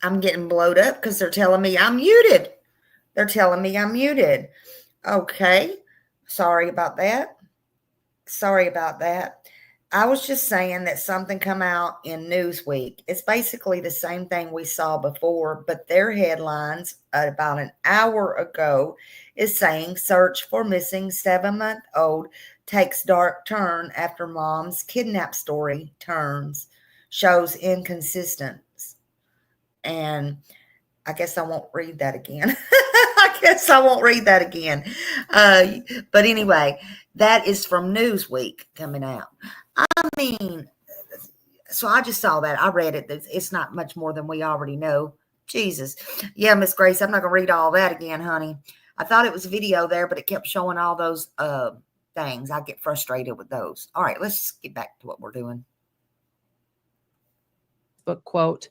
I'm getting blowed up because they're telling me I'm muted. They're telling me I'm muted. Okay. Sorry about that. Sorry about that. I was just saying that something come out in Newsweek. It's basically the same thing we saw before, but their headlines about an hour ago is saying search for missing 7-month-old takes dark turn after mom's kidnap story shows inconsistency. And I guess I won't read that again. But anyway, that is from Newsweek coming out. I mean, so I just saw that. I read it. It's not much more than we already know. Jesus. Yeah, Miss Grace, I'm not going to read all that again, honey. I thought it was a video there, but it kept showing all those things. I get frustrated with those. All right, let's just get back to what we're doing. But quote,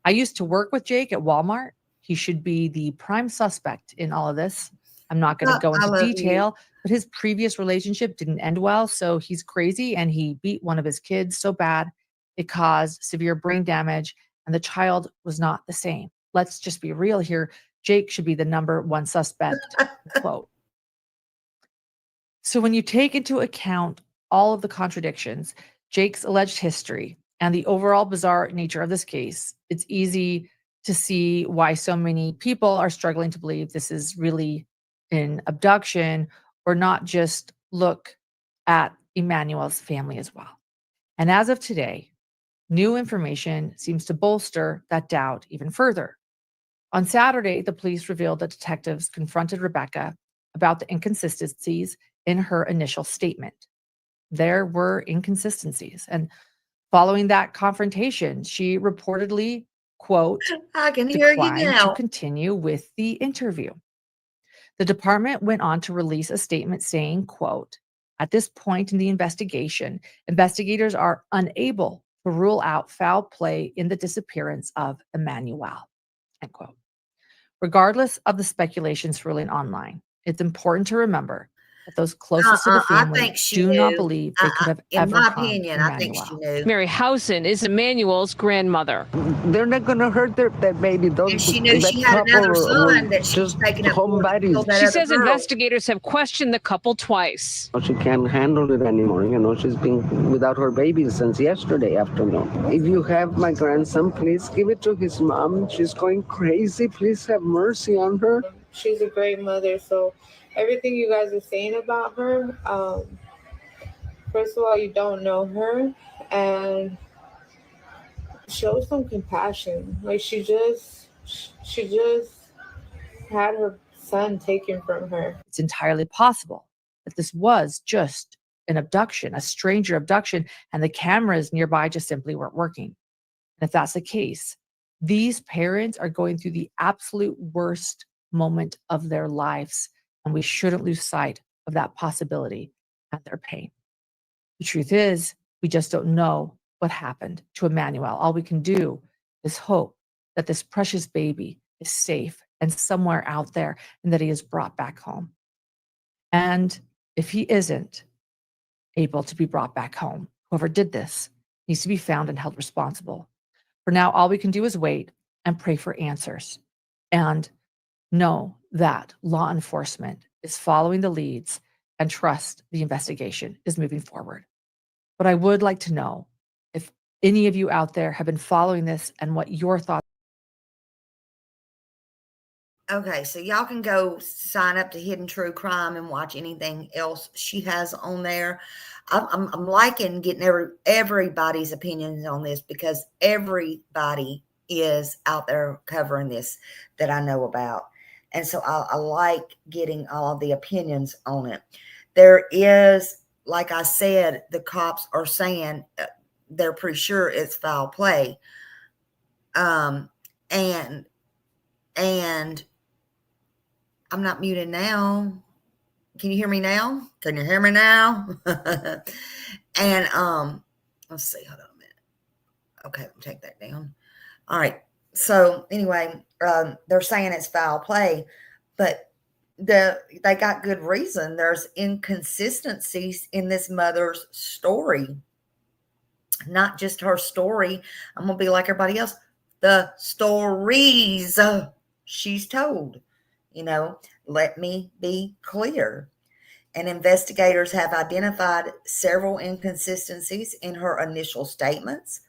I used to work with Jake at Walmart. He should be the prime suspect in all of this. I'm not going to go into detail, but his previous relationship didn't end well. So he's crazy and he beat one of his kids so bad it caused severe brain damage and the child was not the same. Let's just be real here. Jake should be the number one suspect, quote. So when you take into account all of the contradictions, Jake's alleged history, and the overall bizarre nature of this case, it's easy to see why so many people are struggling to believe this is really an abduction or not just look at Emmanuel's family as well. And as of today, new information seems to bolster that doubt even further. On Saturday, the police revealed that detectives confronted Rebecca about the inconsistencies in her initial statement. There were inconsistencies. And following that confrontation, she reportedly, quote, I can hear you now, to continue with the interview. The department went on to release a statement saying, quote, at this point in the investigation, investigators are unable to rule out foul play in the disappearance of Emmanuel, end quote. Regardless of the speculations swirling online, it's important to remember that those closest to the family do not believe they could have ever harmed Emmanuel. In my opinion, I think she knew. Mary Housen is Emmanuel's grandmother. They're not going to hurt that baby. And she knew she had another son that she was taking up for. She says investigators have questioned the couple twice. She can't handle it anymore. You know, she's been without her baby since yesterday afternoon. If you have my grandson, please give it to his mom. She's going crazy. Please have mercy on her. She's a great mother, so everything you guys are saying about her, first of all, you don't know her, and show some compassion. Like she just had her son taken from her. It's entirely possible that this was just an abduction, a stranger abduction, and the cameras nearby just simply weren't working. And if that's the case, these parents are going through the absolute worst moment of their lives. And we shouldn't lose sight of that possibility and their pain. The truth is, we just don't know what happened to Emmanuel. All we can do is hope that this precious baby is safe and somewhere out there and that he is brought back home. And if he isn't able to be brought back home, whoever did this needs to be found and held responsible. For now, all we can do is wait and pray for answers and know that law enforcement is following the leads and trust the investigation is moving forward. But I would like to know if any of you out there have been following this and what your thoughts. Okay, so y'all can go sign up to Hidden True Crime and watch anything else she has on there. I'm liking getting everybody's opinions on this because everybody is out there covering this that I know about. And so I like getting all the opinions on it. There is, like I said, the cops are saying they're pretty sure it's foul play. And I'm not muted now. Can you hear me now? Can you hear me now? And let's see. Hold on a minute. Okay, let me take that down. All right. So anyway, they're saying it's foul play, but they got good reason. There's inconsistencies in this mother's story. Not just her story. I'm going to be like everybody else. the stories she's told. Let me be clear. And investigators have identified several inconsistencies in her initial statements.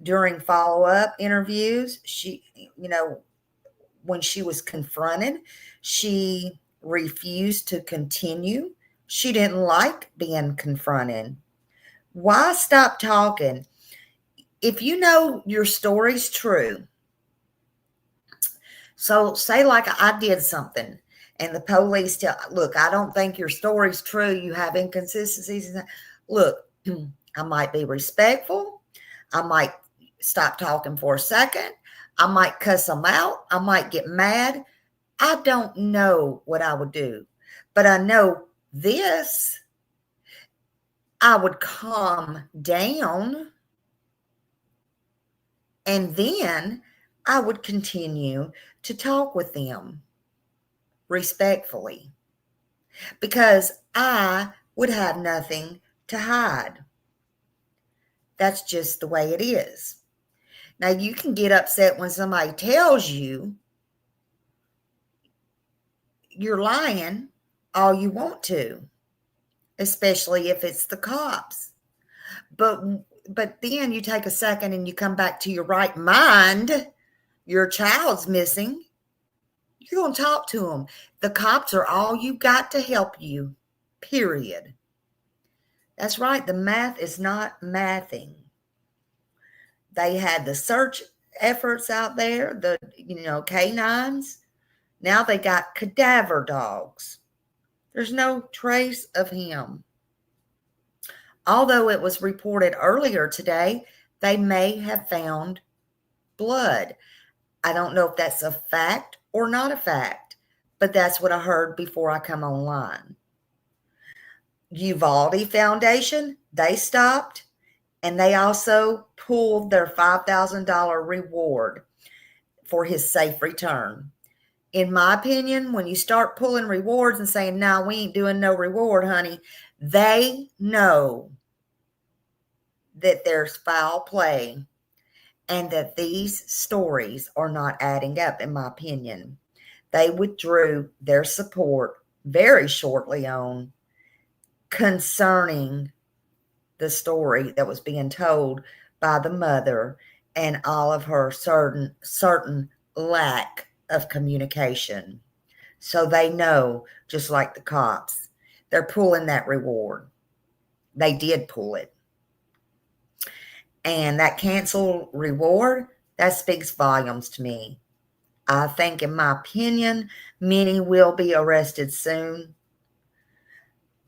During follow-up interviews, when she was confronted, she refused to continue. She didn't like being confronted. Why stop talking? If you know your story's true, so say like I did something and the police look, I don't think your story's true. You have inconsistencies. Look, I might be respectful. I might stop talking for a second. I might cuss them out. I might get mad. I don't know what I would do, but I know this. I would calm down, and then I would continue to talk with them respectfully, because I would have nothing to hide. That's just the way it is. Now, you can get upset when somebody tells you you're lying all you want to, especially if it's the cops. But then you take a second and you come back to your right mind. Your child's missing. You're going to talk to them. The cops are all you got to help you, period. That's right. The math is not mathing. They had the search efforts out there, the canines. Now they got cadaver dogs. There's no trace of him. Although it was reported earlier today, they may have found blood. I don't know if that's a fact or not a fact, but that's what I heard before I come online. Uvalde Foundation, they stopped, and they also pulled their $5,000 reward for his safe return. In my opinion, when you start pulling rewards and saying, no, we ain't doing no reward, honey, they know that there's foul play and that these stories are not adding up, in my opinion. They withdrew their support very shortly on concerning the story that was being told by the mother and all of her certain lack of communication. So they know, just like the cops, they're pulling that reward. They did pull it. And that canceled reward, that speaks volumes to me. I think, in my opinion, many will be arrested soon.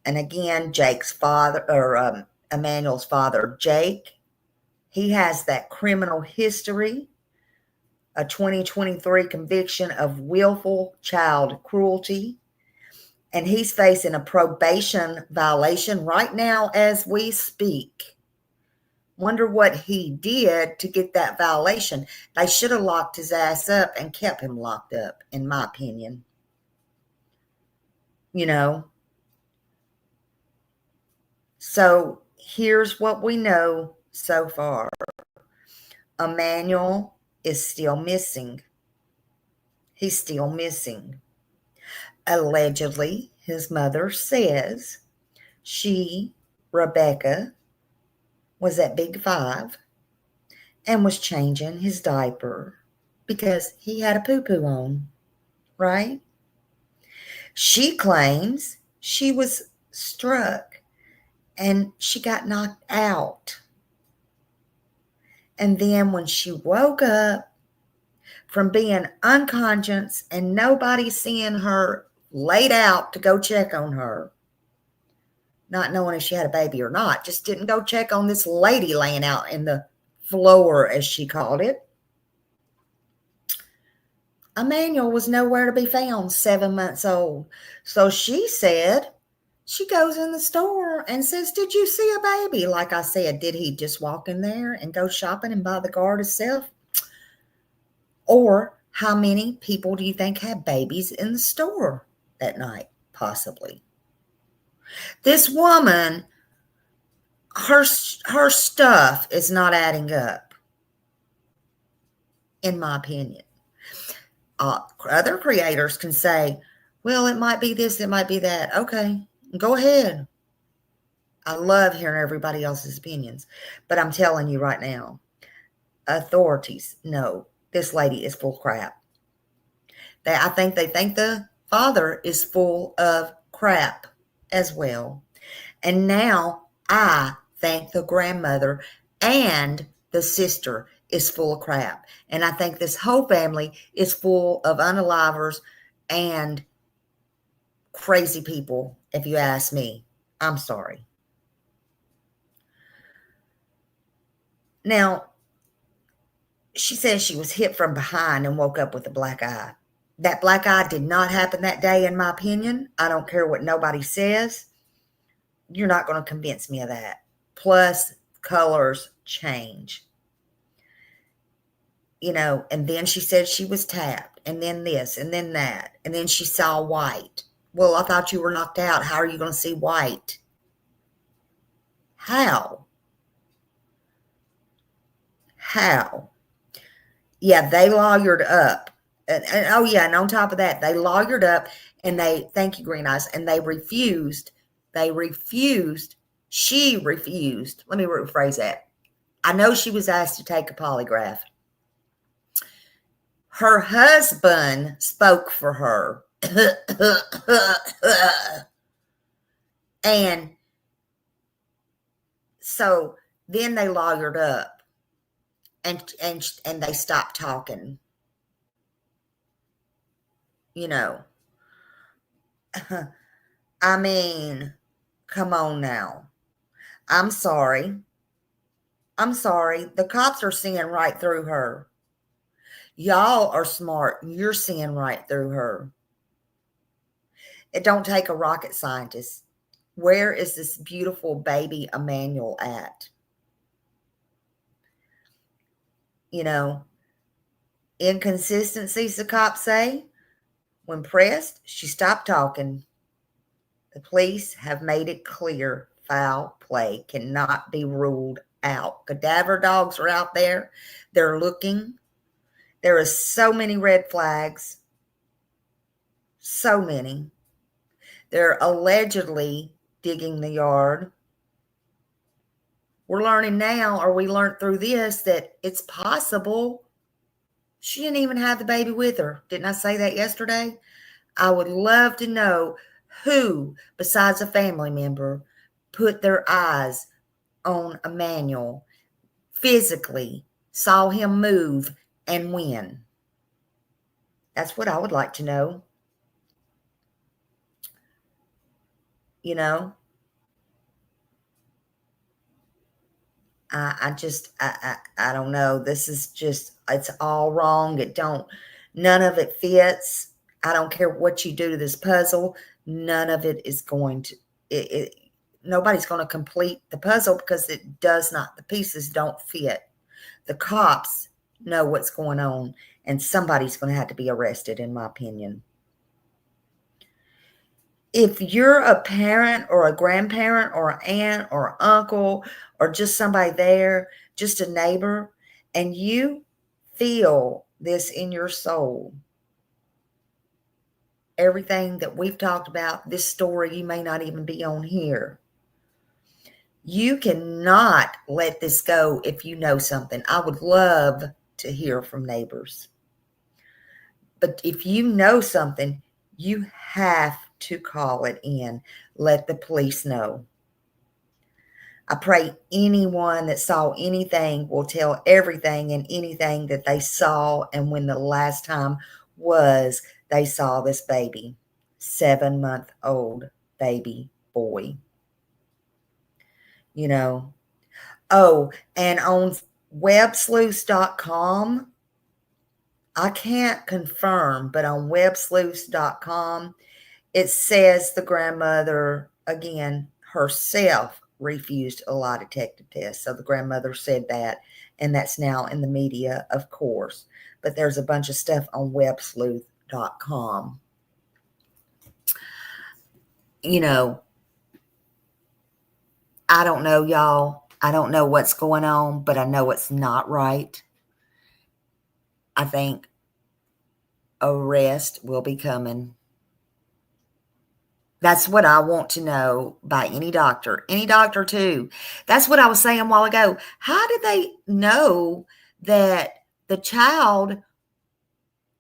And again, Jake's father, or Emmanuel's father, Jake, he has that criminal history, a 2023 conviction of willful child cruelty. And he's facing a probation violation right now as we speak. Wonder what he did to get that violation. They should have locked his ass up and kept him locked up, in my opinion. So here's what we know so far. Emmanuel is still missing. He's still missing. Allegedly, his mother says Rebecca, was at Big 5 and was changing his diaper because he had a poo-poo on, right? She claims she was struck and she got knocked out. And then when she woke up from being unconscious and nobody seeing her laid out to go check on her, not knowing if she had a baby or not, just didn't go check on this lady laying out in the floor, as she called it. Emmanuel was nowhere to be found, 7 months old. So she said, she goes in the store and says, did you see a baby? Like I said, did he just walk in there and go shopping and buy the guard himself? Or how many people do you think had babies in the store that night? Possibly. This woman, her stuff is not adding up. in my opinion. Other creators can say, well, it might be this, it might be that. Okay, go ahead. I love hearing everybody else's opinions. But I'm telling you right now, authorities know this lady is full of crap. I think they think the father is full of crap as well. And now I think the grandmother and the sister is full of crap. And I think this whole family is full of unalivers and crazy people, if you ask me. I'm sorry. Now, she says she was hit from behind and woke up with a black eye. That black eye did not happen that day, in my opinion. I don't care what nobody says. You're not going to convince me of that. Plus, colors change. You know, and then she said she was tapped, and then this, and then that, and then she saw white. Well, I thought you were knocked out. How are you going to see white? How? How? Yeah, they lawyered up. And oh, yeah, and on top of that, they lawyered up, and thank you, Green Eyes, and they refused. She refused. Let me rephrase that. I know she was asked to take a polygraph. Her husband spoke for her. And so then they lawyered up and they stopped talking. You know, I mean, come on now. I'm sorry. The cops are seeing right through her. Y'all are smart. You're seeing right through her. It don't take a rocket scientist. Where is this beautiful baby Emmanuel at? You know, inconsistencies, the cops say. When pressed, she stopped talking. The police have made it clear foul play cannot be ruled out. Cadaver dogs are out there. They're looking. There are so many red flags. So many. They're allegedly digging the yard. We're learning now, or we learned through this, that it's possible she didn't even have the baby with her. Didn't I say that yesterday? I would love to know who, besides a family member, put their eyes on Emmanuel, physically saw him move, and when. That's what I would like to know. You know, I don't know. This is just, it's all wrong. None of it fits. I don't care what you do to this puzzle. None of it is going to, nobody's going to complete the puzzle because it does not, the pieces don't fit. The cops know what's going on, and somebody's going to have to be arrested, in my opinion. If you're a parent or a grandparent or an aunt or uncle or just somebody there, just a neighbor, and you feel this in your soul, everything that we've talked about, this story, you may not even be on here. You cannot let this go if you know something. I would love to hear from neighbors. But if you know something, you have to call it in. Let the police know. I pray anyone that saw anything will tell everything and anything that they saw and when the last time was they saw this baby, 7-month-old baby boy. You know. Oh, and on websleuths.com, I can't confirm, but on websleuths.com, it says the grandmother, again, herself refused a lie detector test. So the grandmother said that, and that's now in the media, of course. But there's a bunch of stuff on websleuth.com. You know, I don't know, y'all. I don't know what's going on, but I know it's not right. I think arrest will be coming. That's what I want to know by any doctor too. That's what I was saying a while ago. How did they know that the child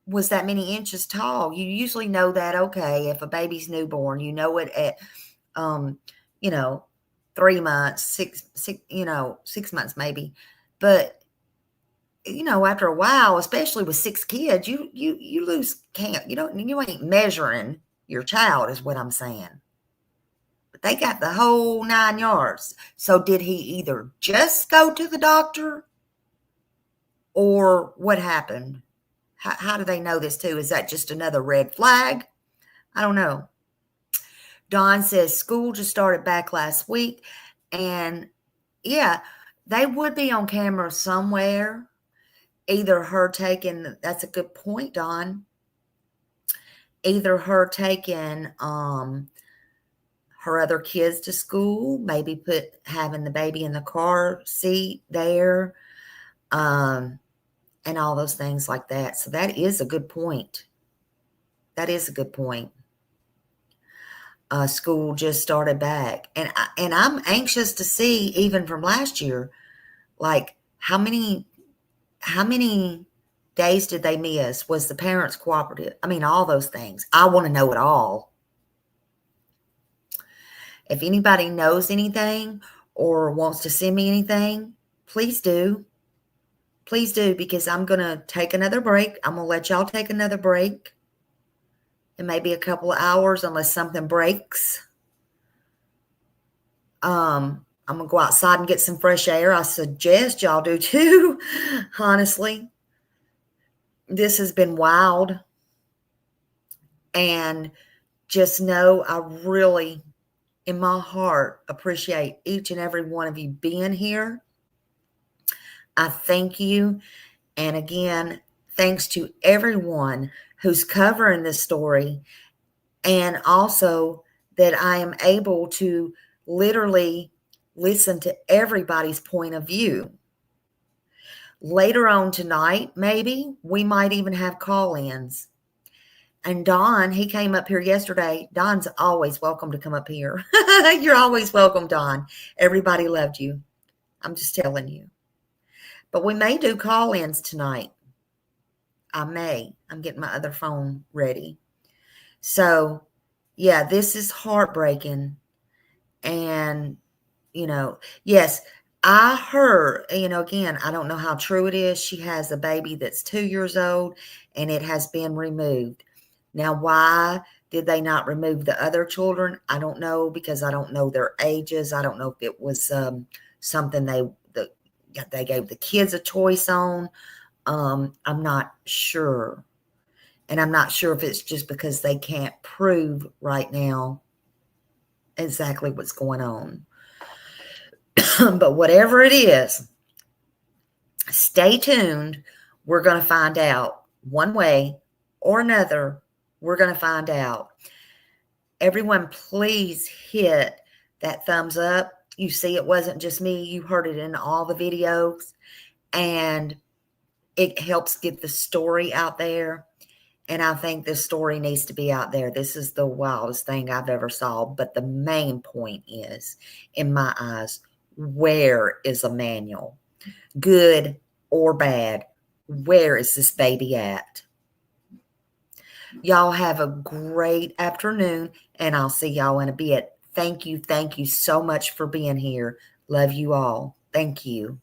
was that many inches tall? You usually know that, okay, if a baby's newborn, you know it at, 3 months, 6 months maybe. But, after a while, especially with 6 kids, you lose count. You ain't measuring your child is what I'm saying. But they got the whole 9 yards. So did he either just go to the doctor or what happened? How do they know this too? Is that just another red flag? I don't know. Dawn says school just started back last week. And yeah, they would be on camera somewhere. Either her taking, that's a good point, Dawn. Either her taking her other kids to school, maybe having the baby in the car seat there. And all those things like that. So that is a good point. That is a good point. School just started back. And I'm anxious to see, even from last year, like how many days did they miss? Was the parents cooperative? I mean, all those things. I want to know it all. If anybody knows anything or wants to send me anything, please do. Please do, because I'm going to take another break. I'm going to let y'all take another break. It may be a couple of hours unless something breaks. I'm going to go outside and get some fresh air. I suggest y'all do too, honestly. This has been wild. And just know I really, in my heart, appreciate each and every one of you being here. I thank you. And again, thanks to everyone who's covering this story. And also that I am able to literally listen to everybody's point of view. Later on tonight, maybe, we might even have call-ins. And Don, he came up here yesterday. Don's always welcome to come up here. You're always welcome, Don. Everybody loved you. I'm just telling you. But we may do call-ins tonight. I may. I'm getting my other phone ready. So, yeah, this is heartbreaking. And, yes, I heard, again, I don't know how true it is. She has a baby that's 2 years old and it has been removed. Now, why did they not remove the other children? I don't know, because I don't know their ages. I don't know if it was something they gave the kids a choice on. I'm not sure. And I'm not sure if it's just because they can't prove right now exactly what's going on. But whatever it is, stay tuned. We're going to find out one way or another. We're going to find out. Everyone, please hit that thumbs up. You see, it wasn't just me. You heard it in all the videos. And it helps get the story out there. And I think this story needs to be out there. This is the wildest thing I've ever saw. But the main point is, in my eyes, where is Emmanuel? Good or bad? Where is this baby at? Y'all have a great afternoon, and I'll see y'all in a bit. Thank you. Thank you so much for being here. Love you all. Thank you.